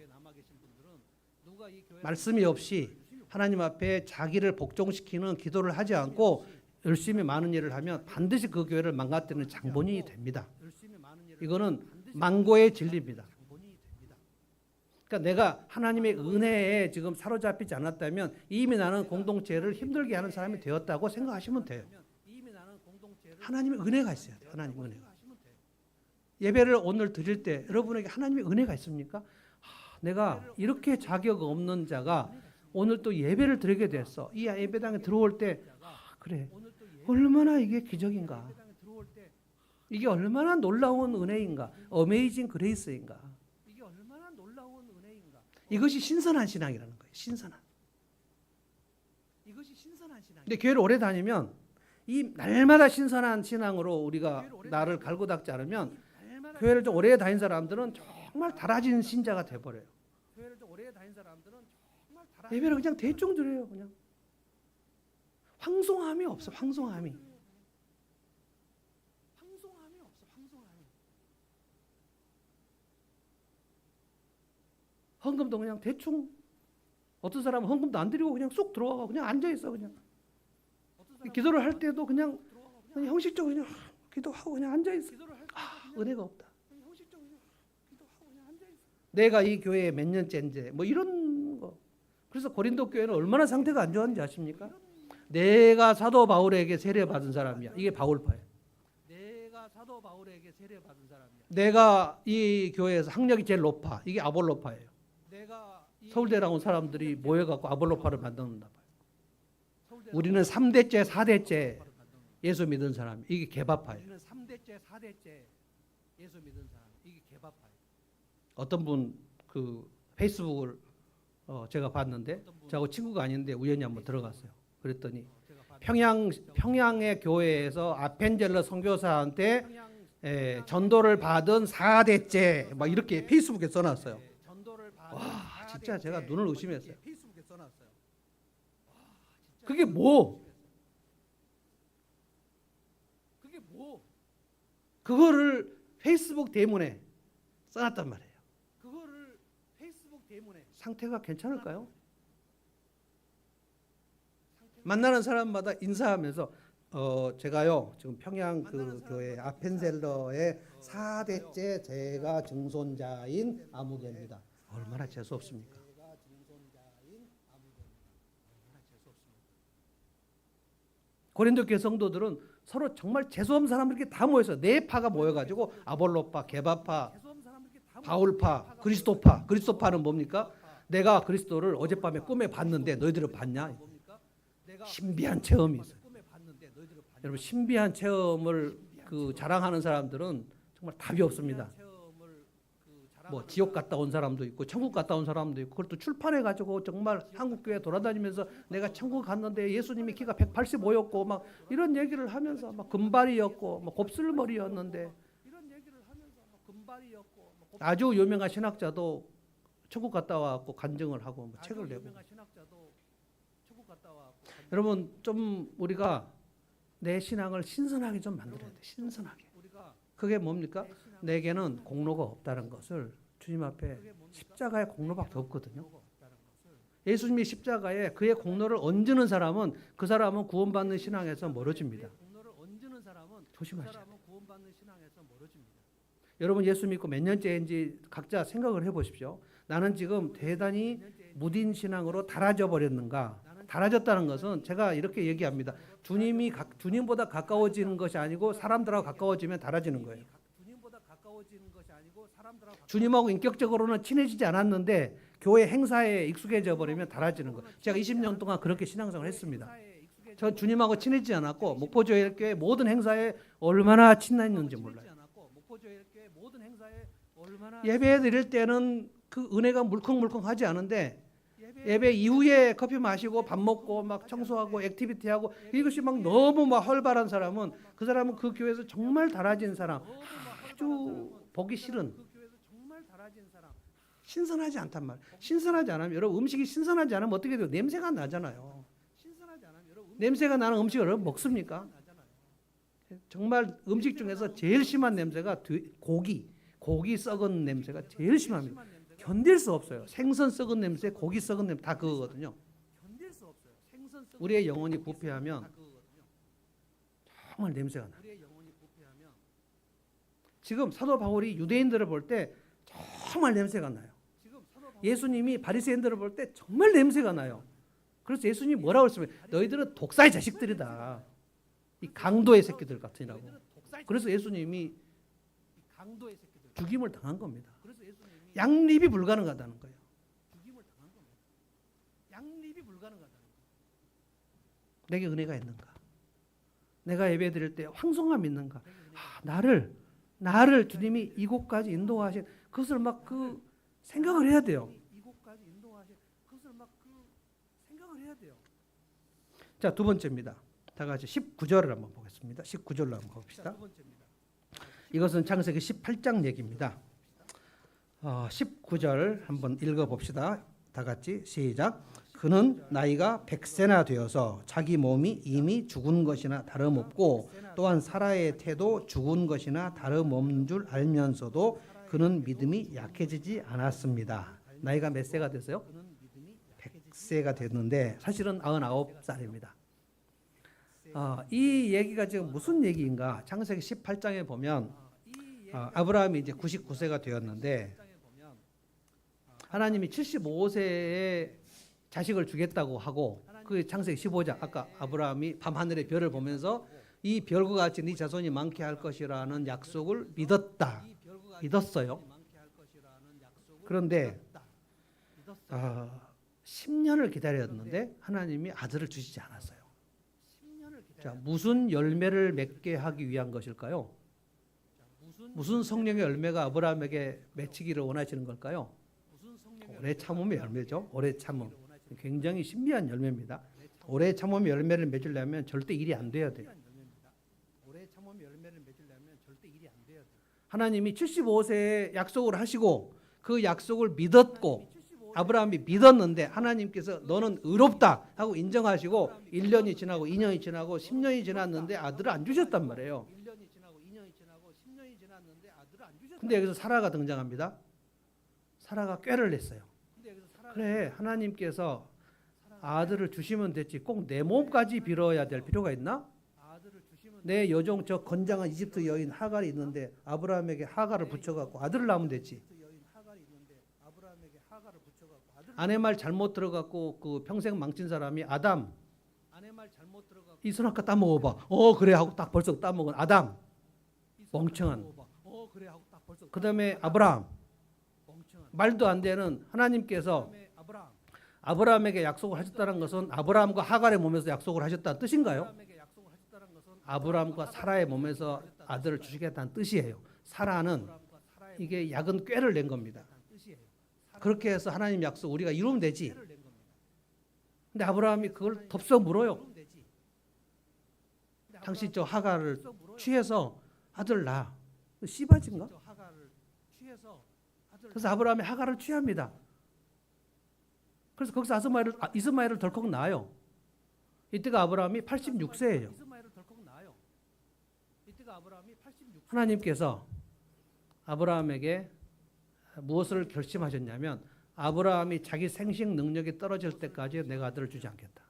말씀이 없이 하나님 앞에 자기를 복종시키는 기도를 하지 않고 열심히 많은 일을 하면 반드시 그 교회를 망가뜨리는 장본인이 됩니다. 이거는 망고의 진리입니다. 그러니까 내가 하나님의 은혜에 지금 사로잡히지 않았다면 이미 나는 공동체를 힘들게 하는 사람이 되었다고 생각하시면 돼요. 하나님의 은혜가 있어야 돼요. 하나님의 은혜가. 예배를 오늘 드릴 때 여러분에게 하나님의 은혜가 있습니까? 내가 이렇게 자격 없는 자가 오늘 또 예배를 드리게 됐어. 이 예배당에 들어올 때 그래 얼마나 이게 기적인가. 이게 얼마나 놀라운 은혜인가. 어메이징 그레이스인가. 이것이 신선한 신앙이라는 거예요. 신선한. 근데 교회를 오래 다니면 이 날마다 신선한 신앙으로 우리가 나를 갈고 닦지 않으면 교회를 좀 오래 다닌 사람들은 정말 달아진 신자가 돼버려요. 예배를 그냥 대충 드려요. 그냥 황송함이 없어. 황송함이. 헌금도 그냥 대충. 어떤 사람은 헌금도 안 드리고 그냥 쑥 들어가고 그냥 앉아 있어. 그냥 기도를 할 때도 그냥 형식적으로 그냥 기도하고 그냥 앉아 있어. 은혜가 없다. 내가 이 교회에 몇 년째인지 뭐 이런 거. 그래서 고린도 교회는 얼마나 상태가 안 좋았는지 아십니까? 내가 사도 바울에게 세례받은 사람이야. 이게 바울파예요. 내가 이 교회에서 학력이 제일 높아. 이게 아볼로파예요. 서울대 나온 사람들이 모여갖고 아볼로파를 만든다 봐요. 우리는 3대째, 4대째 예수 믿은 사람. 이게 개바파예요. 어떤 분 그 페이스북을 제가 봤는데 저하고 친구가 아닌데 우연히 한번 들어갔어요. 그랬더니 평양의 교회에서 아펜젤러 선교사한테 전도를 받은 4대째 막 이렇게 페이스북에 써놨어요. 와, 진짜 제가 눈을 의심했어요. 그게 뭐? 그거를 페이스북 대문에 써놨단 말이에요. 상태가 괜찮을까요? 만나는 사람마다 인사하면서 제가요 지금 평양 그 교회 아펜젤러의 4대째 제가 증손자인 아무개입니다. 얼마나 재수 없습니까? 고린도 교회 성도들은 서로 정말 재수 없는 사람들이 다 모여서 네 파가 모여가지고 아볼로파, 게바파, 바울파, 그리스도파. 그리스도파는 뭡니까? 내가 그리스도를 어젯밤에 꿈에 봤는데 너희들은 봤냐? 신비한 체험이 있어요. 여러분 신비한 체험을 그 자랑하는 사람들은 정말 답이 없습니다. 뭐 지옥 갔다 온 사람도 있고 천국 갔다 온 사람도 있고 그걸 또 출판해 가지고 정말 한국 교회 돌아다니면서 내가 천국 갔는데 예수님이 키가 185였고 막 이런 얘기를 하면서 막 금발이었고 막 곱슬머리였는데 아주 유명한 신학자도 천국 갔다 와갖고 간증을 하고 뭐 책을 내고. 여러분 좀 우리가 내 신앙을 신선하게 좀 만들어야 돼. 신선하게. 그게 뭡니까? 내게는 공로가 없다는 것을 주님 앞에 십자가의 공로밖에 없거든요. 예수님이 십자가에 그의 공로를 얹는 사람은 그 사람은 구원받는 신앙에서 멀어집니다. 조심하셔야 돼요. 여러분 예수 믿고 몇 년째인지 각자 생각을 해보십시오. 나는 지금 대단히 무딘 신앙으로 달아져 버렸는가? 달아졌다는 것은 제가 이렇게 얘기합니다. 주님보다 가까워지는 것이 아니고 사람들하고 가까워지면 달아지는 거예요. 주님하고 인격적으로는 친해지지 않았는데 교회 행사에 익숙해져 버리면 달아지는 거예요. 제가 20년 동안 그렇게 신앙생활을 했습니다. 저 주님하고 친해지지 않았고 목포교회 모든 행사에 얼마나 친했는지 몰라요. 예배 드릴 때는 그 은혜가 물컹물컹하지 않은데 예배 이후에 커피 마시고 밥 먹고 막 청소하고 액티비티하고 이것이 막 너무 막 활발한 사람은 그 사람은 그 교회에서 정말 달아진 사람, 아주 보기 싫은, 신선하지 않단 말이에요. 신선하지 않으면 여러분 음식이 신선하지 않으면 어떻게 돼요? 냄새가 나잖아요. 냄새가 나는 음식을 여러분 먹습니까? 정말 음식 중에서 제일 심한 냄새가 고기 썩은 냄새가 제일 심합니다. 견딜 수 없어요. 생선 썩은 냄새, 고기 썩은 냄새 다 그거거든요. 우리의 영혼이 부패하면 정말 냄새가 나요. 지금 사도 바울이 유대인들을 볼 때 정말 냄새가 나요. 예수님이 바리새인들을 볼 때 정말 냄새가 나요. 그래서 예수님이 뭐라고 했으면 너희들은 독사의 자식들이다. 이 강도의 새끼들 같으라고. 그래서 예수님이 죽임을 당한 겁니다. 양립이 불가능하다는 거예요. 내게 은혜가 있는가? 내가 예배 드릴 때 황송함이 있는가? 나를 주님이 이곳까지 인도하신 그것을 막 그 생각을 해야 돼요. 자, 두 번째입니다. 다 같이 19절을 한번 보겠습니다. 19절로 한번 봅시다. 이것은 창세기 18장 얘기입니다. 19절 한번 읽어봅시다. 다 같이 시작. 그는 나이가 100세나 되어서 자기 몸이 이미 죽은 것이나 다름없고 또한 사라의 태도 죽은 것이나 다름없는 줄 알면서도 그는 믿음이 약해지지 않았습니다. 나이가 몇 세가 됐어요? 100세가 됐는데 사실은 99살입니다. 이 얘기가 지금 무슨 얘기인가? 창세기 18장에 보면 아브라함이 이제 99세가 되었는데 하나님이 75세에 자식을 주겠다고 하고 그 창세기 15장 아까 아브라함이 밤하늘의 별을 보면서 이 별과 같이 네 자손이 많게 할 것이라는 약속을 믿었어요. 그런데 10년을 기다렸는데 하나님이 아들을 주시지 않았어요. 자, 무슨 열매를 맺게 하기 위한 것일까요? 무슨 성령의 열매가 아브라함에게 맺히기를 원하시는 걸까요? 오래 참음의 열매죠. 오래 참음. 굉장히 신비한 열매입니다. 오래 참음의 열매를 맺으려면 절대 일이 안 돼야 돼요. 하나님이 75세에 약속을 하시고 그 약속을 믿었고 아브라함이 믿었는데 하나님께서 너는 의롭다 하고 인정하시고 1년이 지나고 2년이 지나고 10년이 지났는데 아들을 안 주셨단 말이에요. 근데 여기서 사라가 등장합니다. 사라가 꾀를 냈어요. 그래, 하나님께서 아들을 주시면 됐지 꼭 내 몸까지 빌어야 될 필요가 있나? 내 여종 저 건장한 이집트 여인 하갈이 있는데 아브라함에게 하갈을 붙여갖고 아들을 낳으면 됐지. 아내 말 잘못 들어갖고 그 평생 망친 사람이 아담. 이 선악과 따먹어봐. 그래 하고 딱 벌써 따먹은 아담. 멍청한. 그 다음에 아브라함. 말도 안 되는 하나님께서 아브라함에게 약속을 하셨다는 것은 아브라함과 하갈의 몸에서 약속을 하셨다는 뜻인가요? 아브라함과 사라의 몸에서 아들을 주시겠다는 뜻이에요. 사라는 이게 약은 꾀를 낸 겁니다. 그렇게 해서 하나님 약속 우리가 이루면 되지. 근데 아브라함이 그걸 덥석 물어요. 당신 저 하갈을 취해서 아들 낳아. 씨바진가? 그래서 아브라함이 하갈을 취합니다. 그래서 거기서 이스마엘을 덜컥 낳아요. 이때가 아브라함이 86세예요. 하나님께서 아브라함에게 무엇을 결심하셨냐면 아브라함이 자기 생식 능력이 떨어질 때까지 내가 아들을 주지 않겠다.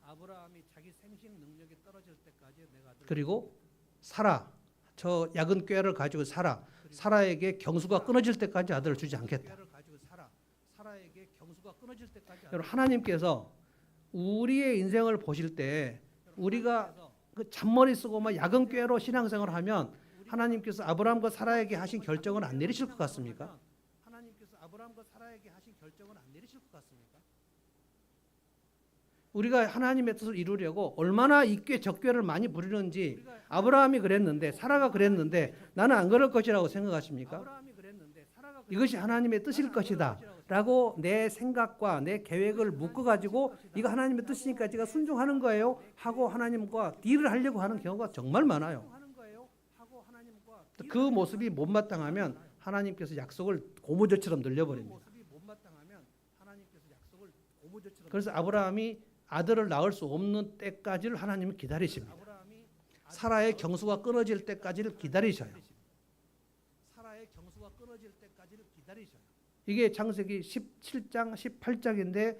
그리고 사라, 저 약은 꾀를 가지고 사라에게 경수가 끊어질 때까지 아들을 주지 않겠다. 여러분, 하나님께서 우리의 인생을 보실 때 우리가 그 잔머리 쓰고 막 약은 꾀로 신앙생활을 하면 하나님께서 아브라함과 사라에게 하신 결정을 안 내리실 것 같습니까? 우리가 하나님의 뜻을 이루려고 얼마나 이꾀 적꾀를 많이 부리는지 아브라함이 그랬는데 사라가 그랬는데 나는 안 그럴 것이라고 생각하십니까? 이것이 하나님의 뜻일 것이다 라고 내 생각과 내 계획을 묶어가지고 이거 하나님의 뜻이니까 제가 순종하는 거예요 하고 하나님과 딜을 하려고 하는 경우가 정말 많아요. 그 모습이 못마땅하면 하나님께서 약속을 고무줄처럼 늘려버립니다. 그래서 아브라함이 아들을 낳을 수 없는 때까지를 하나님은 기다리십니다. 사라의 경수가 끊어질 때까지를 기다리셔요. 이게 창세기 17장 18장인데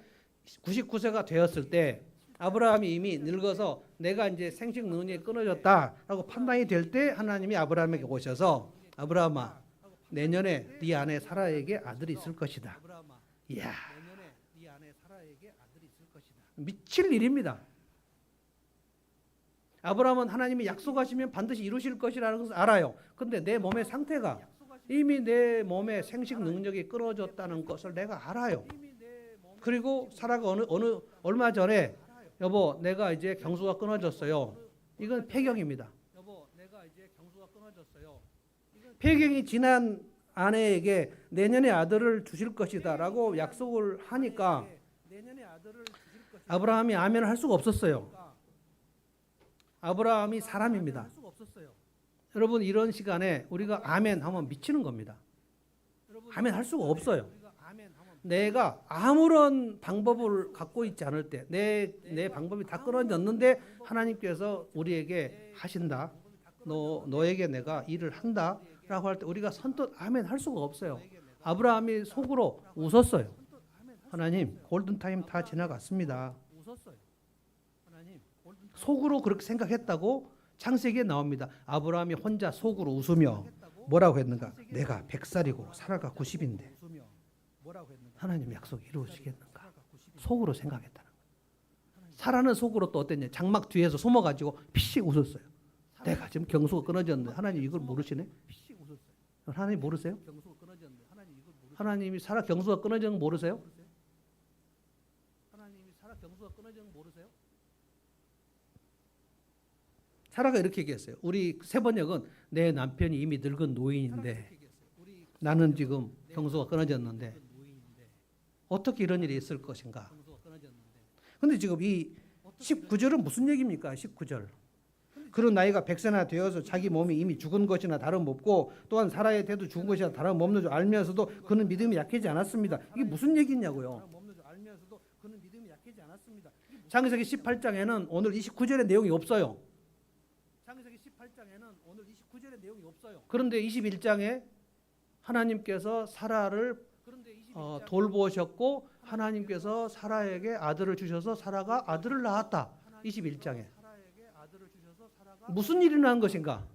99세가 되었을 때 아브라함이 이미 늙어서 내가 이제 생식 능력이 끊어졌다라고 판단이 될 때 하나님이 아브라함에게 오셔서 아브라함아 내년에 네 아내 사라에게 아들이 있을 것이다. 이야, 미칠 일입니다. 아브라함은 하나님이 약속하시면 반드시 이루실 것이라는 것을 알아요. 근데 내 몸의 상태가 이미 내 몸의 생식 능력이 끊어졌다는 것을 내가 알아요. 그리고 사라가 얼마 전에 여보 내가 이제 경수가 끊어졌어요. 이건 폐경입니다. 배경이 지난 아내에게 내년에 아들을 주실 것이다라고 약속을 하니까 아브라함이 아멘을 할 수가 없었어요. 아브라함이 사람입니다. 여러분 이런 시간에 우리가 아멘 하면 미치는 겁니다. 아멘 할 수가 없어요. 내가 아무런 방법을 갖고 있지 않을 때 내 방법이 다 끊어졌는데 하나님께서 우리에게 하신다. 너에게 내가 일을 한다 라고 할 때 우리가 선뜻 아멘 할 수가 없어요. 아브라함이 속으로 웃었어요. 하나님 골든타임 다 지나갔습니다. 속으로 그렇게 생각했다고 창세기에 나옵니다. 아브라함이 혼자 속으로 웃으며 뭐라고 했는가? 내가 100살이고 사라가 90인데 하나님 약속 이루어지겠는가? 속으로 생각했다는 거예요. 사라는 속으로 또 어땠냐? 장막 뒤에서 숨어가지고 피식 웃었어요. 내가 지금 경수가 끊어졌는데 하나님 이걸 모르시네? 하나님 모르세요? 하나님이 사라 경수가 끊어졌는 거 모르세요? 사라가 이렇게 얘기했어요. 우리 세번역은 내 남편이 이미 늙은 노인인데 나는 지금 경수가 끊어졌는데 어떻게 이런 일이 있을 것인가? 근데 지금 이 19절은 무슨 얘기입니까? 19절. 그런 나이가 100세나 되어서 자기 몸이 이미 죽은 것이나 다름없고 또한 사라의 태도 죽은 것이나 다름없는 줄 알면서도 그는 믿음이 약해지지 않았습니다. 이게 무슨 얘기냐고요? 창세기 18장에는 오늘 29절의 내용이 없어요. 그런데 21장에 하나님께서 사라를 돌보셨고 하나님께서 사라에게 아들을 주셔서 사라가 아들을 낳았다. 21장에. 무슨 일이 난 것인가?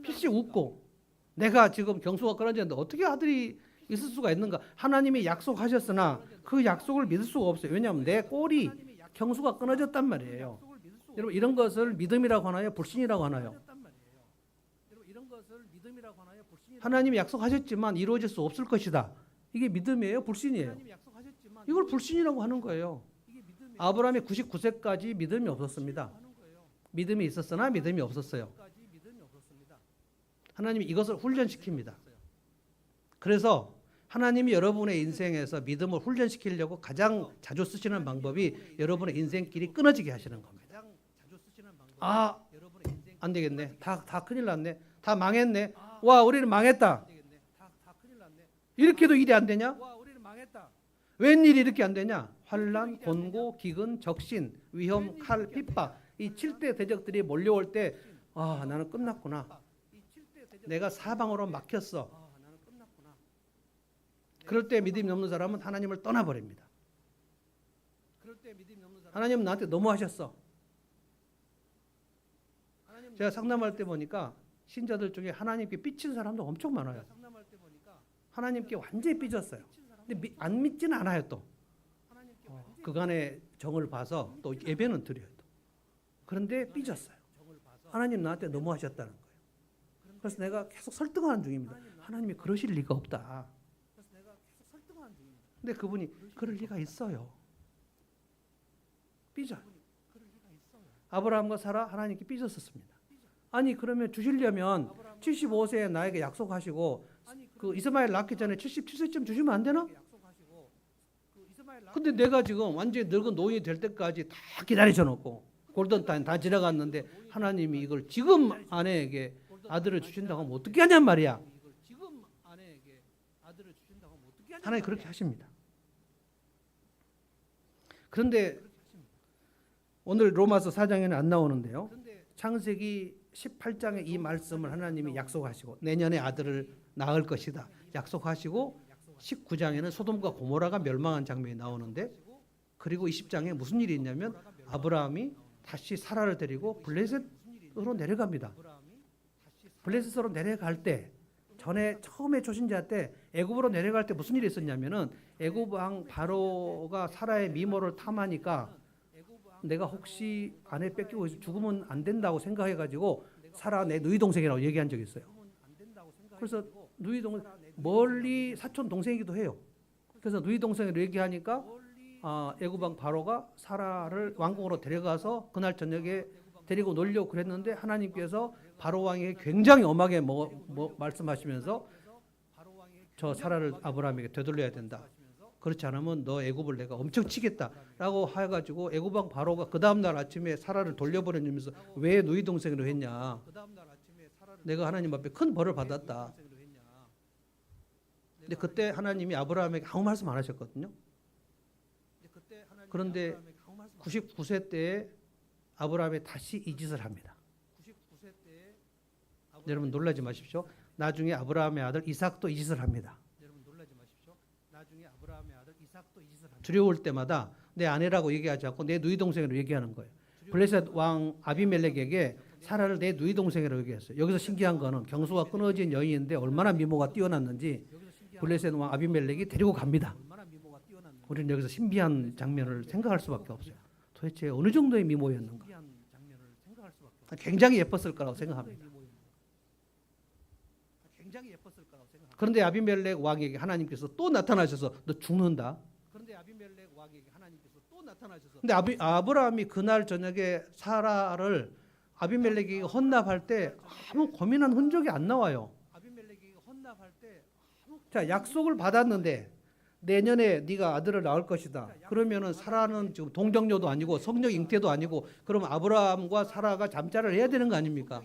피식 웃고 내가 지금 경수가 끊어졌는데 어떻게 아들이 있을 수가 있는가? 하나님이 약속하셨으나 그 약속을 믿을 수가 없어요. 왜냐하면 내 꼴이 경수가 끊어졌단 말이에요. 여러분 이런 것을 믿음이라고 하나요? 불신이라고 하나요? 하나님이 약속하셨지만 이루어질 수 없을 것이다. 이게 믿음이에요? 불신이에요? 이걸 불신이라고 하는 거예요. 아브라함이 99세까지 믿음이 없었습니다. 믿음이 있었으나 믿음이 없었어요. 하나님이 이것을 훈련시킵니다. 그래서 하나님이 여러분의 인생에서 믿음을 훈련시키려고 가장 자주 쓰시는 방법이 여러분의 인생길이 끊어지게 하시는 겁니다. 아, 안 되겠네. 다 큰일 났네. 다 망했네. 와, 우리는 망했다. 이렇게도 일이 안 되냐? 웬일이 이렇게 안 되냐? 환난, 곤고, 기근, 적신, 위험, 칼, 핍박 이 7대 대적들이 몰려올 때 아, 나는 끝났구나. 내가 사방으로 막혔어. 그럴 때 믿음이 없는 사람은 하나님을 떠나버립니다. 하나님은 나한테 너무하셨어. 제가 상담할 때 보니까 신자들 중에 하나님께 삐친 사람도 엄청 많아요. 하나님께 완전히 삐졌어요. 근데 안 믿지는 않아요 또. 그간의 정을 봐서 또 예배는 드려요. 또. 그런데 삐졌어요. 하나님 나한테 너무하셨다는 거예요. 그래서 내가 계속 설득하는 중입니다. 하나님이 그러실 리가 없다. 근데 그분이 그럴 리가 있어요. 삐져요. 아브라함과 사라 하나님께 삐졌었습니다. 아니 그러면 주시려면 75세에 나에게 약속하시고 그 이스마엘 낳기 전에 77세쯤 주시면 안 되나? 근데 내가 지금 완전히 늙은 노인이 될 때까지 다 기다리셔 놓고 골든타임 다 지나갔는데 하나님이 이걸 지금 아내에게 아들을 주신다고 하면 어떻게 하냔 말이야. 하나님 그렇게 하십니다. 그런데 오늘 로마서 4장에는 안 나오는데요. 창세기 18장에 이 말씀을 하나님이 약속하시고 내년에 아들을 낳을 것이다. 약속하시고 19장에는 소돔과 고모라가 멸망한 장면이 나오는데 그리고 20장에 무슨 일이 있냐면 아브라함이 다시 사라를 데리고 블레셋으로 내려갑니다. 블레셋으로 내려갈 때 전에 처음에 초신자 때 애굽으로 내려갈 때 무슨 일이 있었냐면은 애굽 왕 바로가 사라의 미모를 탐하니까 내가 혹시 아내 뺏기고 죽으면 안 된다고 생각해가지고 사라 내 누이 동생이라고 얘기한 적이 있어요. 그래서 누이 동생 멀리 사촌 동생이기도 해요. 그래서 누이 동생을 얘기하니까 애굽 왕 바로가 사라를 왕궁으로 데려가서 그날 저녁에 데리고 놀려고 그랬는데 하나님께서 바로 왕에게 굉장히 엄하게 말씀하시면서 저 사라를 아브라함에게 되돌려야 된다. 그렇지 않으면 너 애굽을 내가 엄청 치겠다라고 해가지고 애굽 왕 바로가 그 다음 날 아침에 사라를 돌려보내면서 왜 누이 동생으로 했냐? 내가 하나님 앞에 큰 벌을 받았다. 근데 그때 하나님이 아브라함에게 아무 말씀 안 하셨거든요. 그런데 99세 때에 아브라함이 다시 이 짓을 합니다. 여러분 놀라지 마십시오. 나중에 아브라함의 아들 이삭도 이 짓을 합니다. 두려울 때마다 내 아내라고 얘기하지 않고 내 누이 동생으로 얘기하는 거예요. 블레셋 왕 아비멜렉에게 사라를 내 누이 동생이라고 얘기했어요. 여기서 신기한 거는 경수가 끊어진 여인인데 얼마나 미모가 뛰어났는지 블레셋 왕 아비멜렉이 데리고 갑니다. 우리는 여기서 신비한 장면을 생각할 수밖에 없어요. 도대체 어느 정도의 미모였는가? 굉장히 예뻤을 거라고 생각합니다. 그런데 아비멜렉 왕에게 하나님께서 또 나타나셔서 너 죽는다. 근데 아브라함이 그날 저녁에 사라를 아비멜렉에게 헌납할 때 아무 고민한 흔적이 안 나와요. 자, 약속을 받았는데 내년에 네가 아들을 낳을 것이다. 그러면은 사라는 지금 동정녀도 아니고 성령 잉태도 아니고 그럼 아브라함과 사라가 잠자를 해야 되는 거 아닙니까?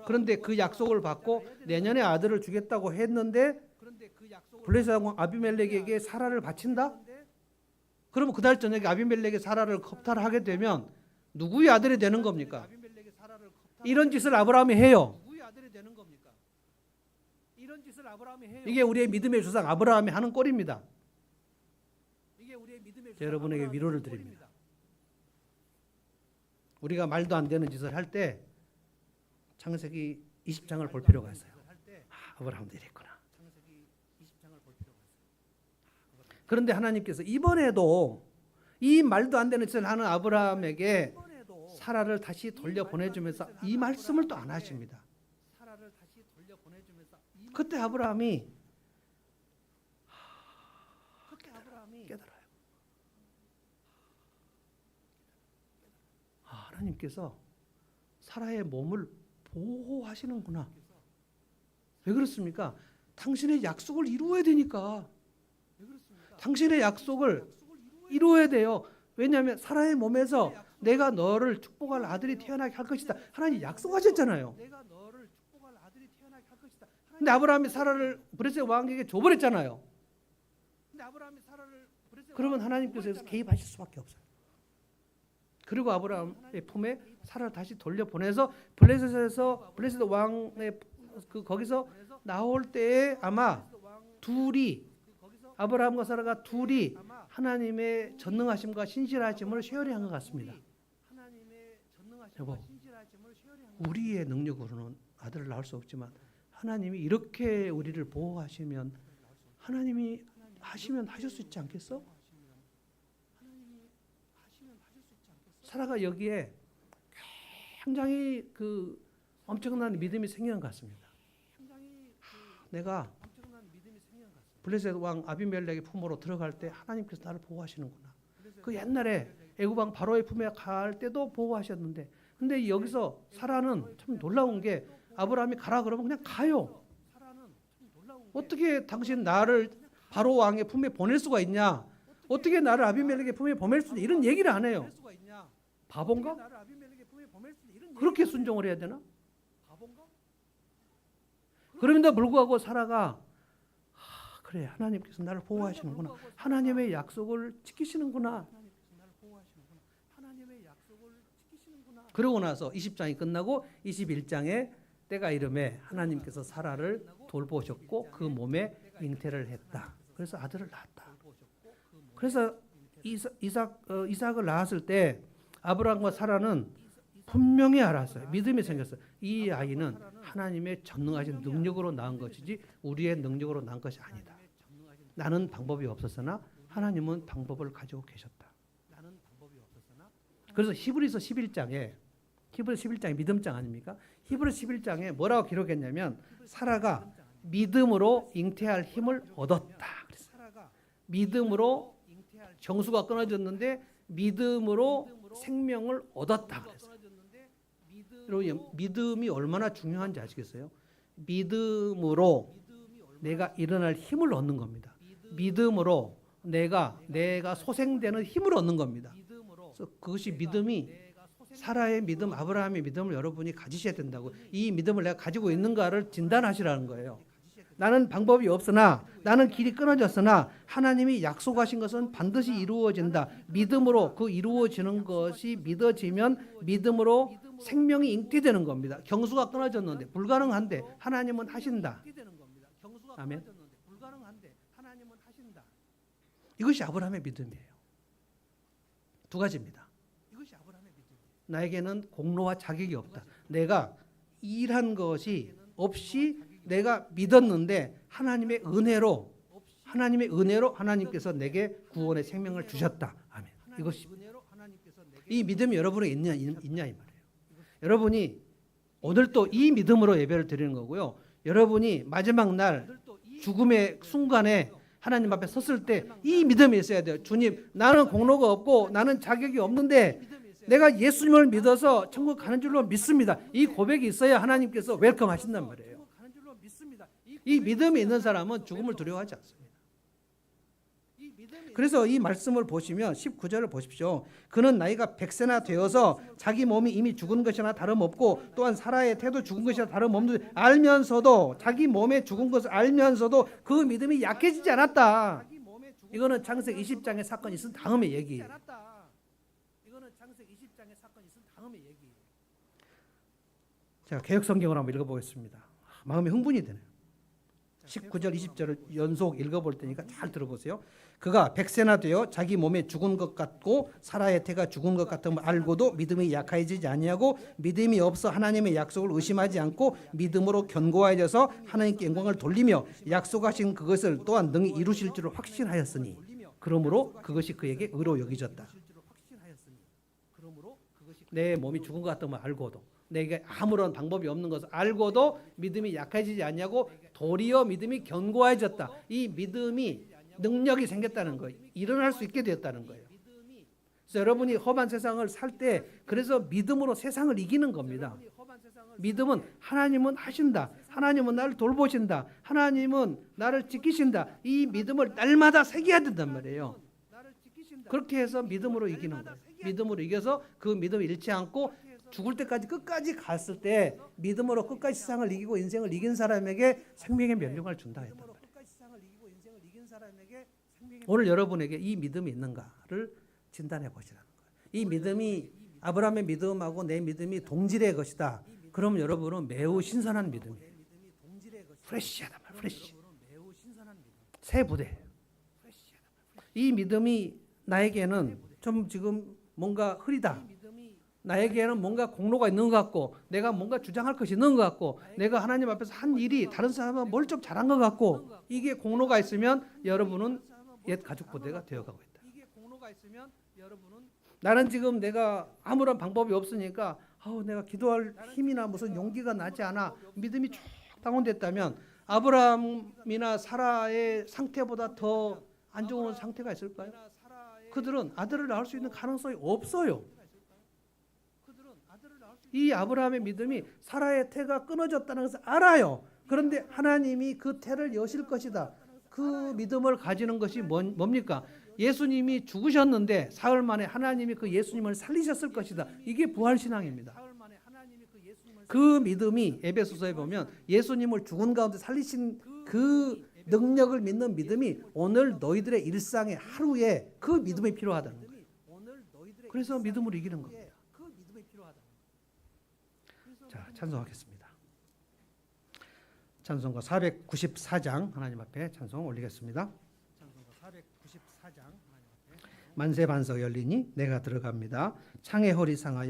그런데 그 약속을 받고 내년에 아들을 주겠다고 했는데 블레셋 왕 아비멜렉에게 사라를 바친다? 그러면 그날 저녁에 아비멜렉이 사라를 겁탈하게 되면 누구의 아들이 되는 겁니까? 이런 짓을 아브라함이 해요. 이게 우리의 믿음의 조상 아브라함이 하는 꼴입니다. 여러분에게 위로를 드립니다. 우리가 말도 안 되는 짓을 할 때 창세기 20장을 볼 필요가 있어요. 아브라함도 이랬구나. 그런데 하나님께서 이번에도 이 말도 안 되는 짓을 하는 아브라함에게 사라를 다시 돌려보내주면서 이 말씀을 또 안 하십니다. 그때 아브라함이 깨달아요. 하나님께서 사라의 몸을 보호하시는구나. 왜 그렇습니까? 당신의 약속을 이루어야 되니까. 당신의 약속을 이루어야 돼요. 왜냐하면 사라의 몸에서 내가 너를 축복할 아들이 태어나게 할 것이다. 하나님 약속하셨잖아요. 근데 아브라함이 사라를 블레셋 왕에게 줘버렸잖아요. 그러면 하나님께서 개입하실 수밖에 없어요. 그리고 아브라함의 품에 사라를 다시 돌려보내서 블레셋 왕의 거기서 나올 때에 아마 아브라함과 사라가 둘이 하나님의 전능하심과 신실하심을 쉐어링한 것 같습니다. 여보, 우리의 능력으로는 아들을 낳을 수 없지만 하나님이 이렇게 우리를 보호하시면 하나님이 하시면 하실 수 있지 않겠어? 사라가 여기에 굉장히 그 엄청난 믿음이 생기는 것 같습니다. 내가 블레셋 왕 아비멜렉의 품으로 들어갈 때 하나님께서 나를 보호하시는구나. 그 옛날에 애굽 왕 바로의 품에 갈 때도 보호하셨는데, 근데 여기서 사라는 참 놀라운 게 아브라함이 가라 그러면 그냥 가요. 어떻게 당신 나를 바로 왕의 품에 보낼 수가 있냐? 어떻게 나를 아비멜렉의 품에 보낼 수 있냐? 이런 얘기를 안 해요. 바본가? 그렇게 순종을 해야 되나? 그럼에도 불구하고 사라가 그래, 하나님께서 나를 보호하시는구나. 하나님의 약속을 지키시는구나. 그러고 나서 20장이 끝나고 21장에 때가 이름에 하나님께서 사라를 돌보셨고 그 몸에 잉태를 했다. 그래서 아들을 낳았다. 그래서 이삭을 낳았을 때 아브라함과 사라는 분명히 알았어요. 믿음이 생겼어요. 이 아이는 하나님의 전능하신 능력으로 낳은 것이지 우리의 능력으로 낳은 것이 아니다. 나는 방법이 없었으나 하나님은 방법을 가지고 계셨다. 그래서 히브리서 11장에 믿음장 아닙니까? 히브리서 11장에 뭐라고 기록했냐면 사라가 믿음으로 잉태할 힘을 얻었다. 믿음으로 정수가 끊어졌는데 믿음으로 생명을 얻었다 그랬어요. 여러분 믿음이 얼마나 중요한지 아시겠어요? 믿음으로 내가 일어날 힘을 얻는 겁니다. 믿음으로 내가 소생되는 힘을 얻는 겁니다. 그래서 그것이 믿음이 사라의 믿음, 아브라함의 믿음을 여러분이 가지셔야 된다고. 이 믿음을 내가 가지고 있는가를 진단하시라는 거예요. 나는 방법이 없으나, 나는 길이 끊어졌으나 하나님이 약속하신 것은 반드시 이루어진다. 믿음으로 그 이루어지는 것이 믿어지면 믿음으로 생명이 잉태되는 겁니다. 경수가 끊어졌는데 불가능한데 하나님은 하신다. 아멘. 이것이 아브라함의 믿음이에요. 두 가지입니다. 나에게는 공로와 자격이 없다. 내가 일한 것이 없이 내가 믿었는데 하나님의 은혜로 하나님께서 내게 구원의 생명을 주셨다. 아멘. 이것이 이 믿음이 여러분에게 있냐 이 말이에요. 여러분이 오늘 또 이 믿음으로 예배를 드리는 거고요. 여러분이 마지막 날 죽음의 순간에 하나님 앞에 섰을 때 이 믿음이 있어야 돼요. 주님, 나는 공로가 없고 나는 자격이 없는데 내가 예수님을 믿어서 천국 가는 줄로 믿습니다. 이 고백이 있어야 하나님께서 웰컴 하신단 말이에요. 이 믿음이 있는 사람은 죽음을 두려워하지 않습니다. 그래서 이 말씀을 보시면 19절을 보십시오. 그는 나이가 100세나 되어서 자기 몸이 이미 죽은 것이나 다름없고 또한 사라의 태도 죽은 것이나 다름없는데 알면서도 자기 몸에 죽은 것을 알면서도 그 믿음이 약해지지 않았다. 이거는 창세기 20장의 사건이 있은 다음의 얘기예요. 자, 개역성경을 한번 읽어보겠습니다. 마음이 흥분이 되네요. 19절 20절을 연속 읽어볼 테니까 잘 들어보세요. 그가 100세나 되어 자기 몸에 죽은 것 같고 사라의 태가 죽은 것 같음을 알고도 믿음이 약해지지 아니하고 믿음이 없어 하나님의 약속을 의심하지 않고 믿음으로 견고해져서 하나님께 영광을 돌리며 약속하신 그것을 또한 능히 이루실 줄을 확신하였으니 그러므로 그것이 그에게 의로 여기졌다. 내 몸이 죽은 것 같음을 알고도 내게 아무런 방법이 없는 것을 알고도 믿음이 약해지지 않냐고 도리어 믿음이 견고해졌다. 이 믿음이 능력이 생겼다는 거예요. 일어날 수 있게 되었다는 거예요. 그래서 여러분이 험한 세상을 살 때 그래서 믿음으로 세상을 이기는 겁니다. 믿음은 하나님은 하신다. 하나님은 나를 돌보신다. 하나님은 나를 지키신다. 이 믿음을 날마다 새겨야 된단 말이에요. 그렇게 해서 믿음으로 이기는 거예요. 믿음으로 이겨서 그 믿음을 잃지 않고 죽을 때까지 끝까지 갔을 때 믿음으로 끝까지 세상을 이기고 인생을 이긴 사람에게 생명의 명령을 준다 했단 말이에요. 오늘 여러분에게 이 믿음이 있는가를 진단해 보시라는 거예요. 이 믿음이 아브라함의 믿음하고 내 믿음이 동질의 것이다. 그럼 여러분은 매우 신선한 믿음이에요. 프레시하단 말이에요. 프레시. 새 부대. 이 믿음이 나에게는 좀 지금 뭔가 흐리다. 나에게는 뭔가 공로가 있는 것 같고 내가 뭔가 주장할 것이 있는 것 같고 내가 하나님 앞에서 한 일이 다른 사람은 뭘 좀 잘한 것 같고 이게 공로가 있으면 여러분은 옛 가죽 부대가 되어가고 있다. 나는 지금 내가 아무런 방법이 없으니까 내가 기도할 힘이나 무슨 용기가 나지 않아 믿음이 쭉 다운됐다면 아브라함이나 사라의 상태보다 더 안 좋은 상태가 있을까요? 그들은 아들을 낳을 수 있는 가능성이 없어요. 이 아브라함의 믿음이 사라의 태가 끊어졌다는 것을 알아요. 그런데 하나님이 그 태를 여실 것이다. 그 믿음을 가지는 것이 뭡니까? 예수님이 죽으셨는데 사흘 만에 하나님이 그 예수님을 살리셨을 것이다. 이게 부활신앙입니다. 그 믿음이 에베소서에 보면 예수님을 죽은 가운데 살리신 그 능력을 믿는 믿음이 오늘 너희들의 일상의 하루에 그 믿음이 필요하다는 거예요. 그래서 믿음으로 이기는 겁니다. 자, 찬송하겠습니다. 찬송가 494장 하나님 앞에 찬송 올리겠습니다. 만세 반석 열리니 내가 들어갑니다. 창의 허리 상하여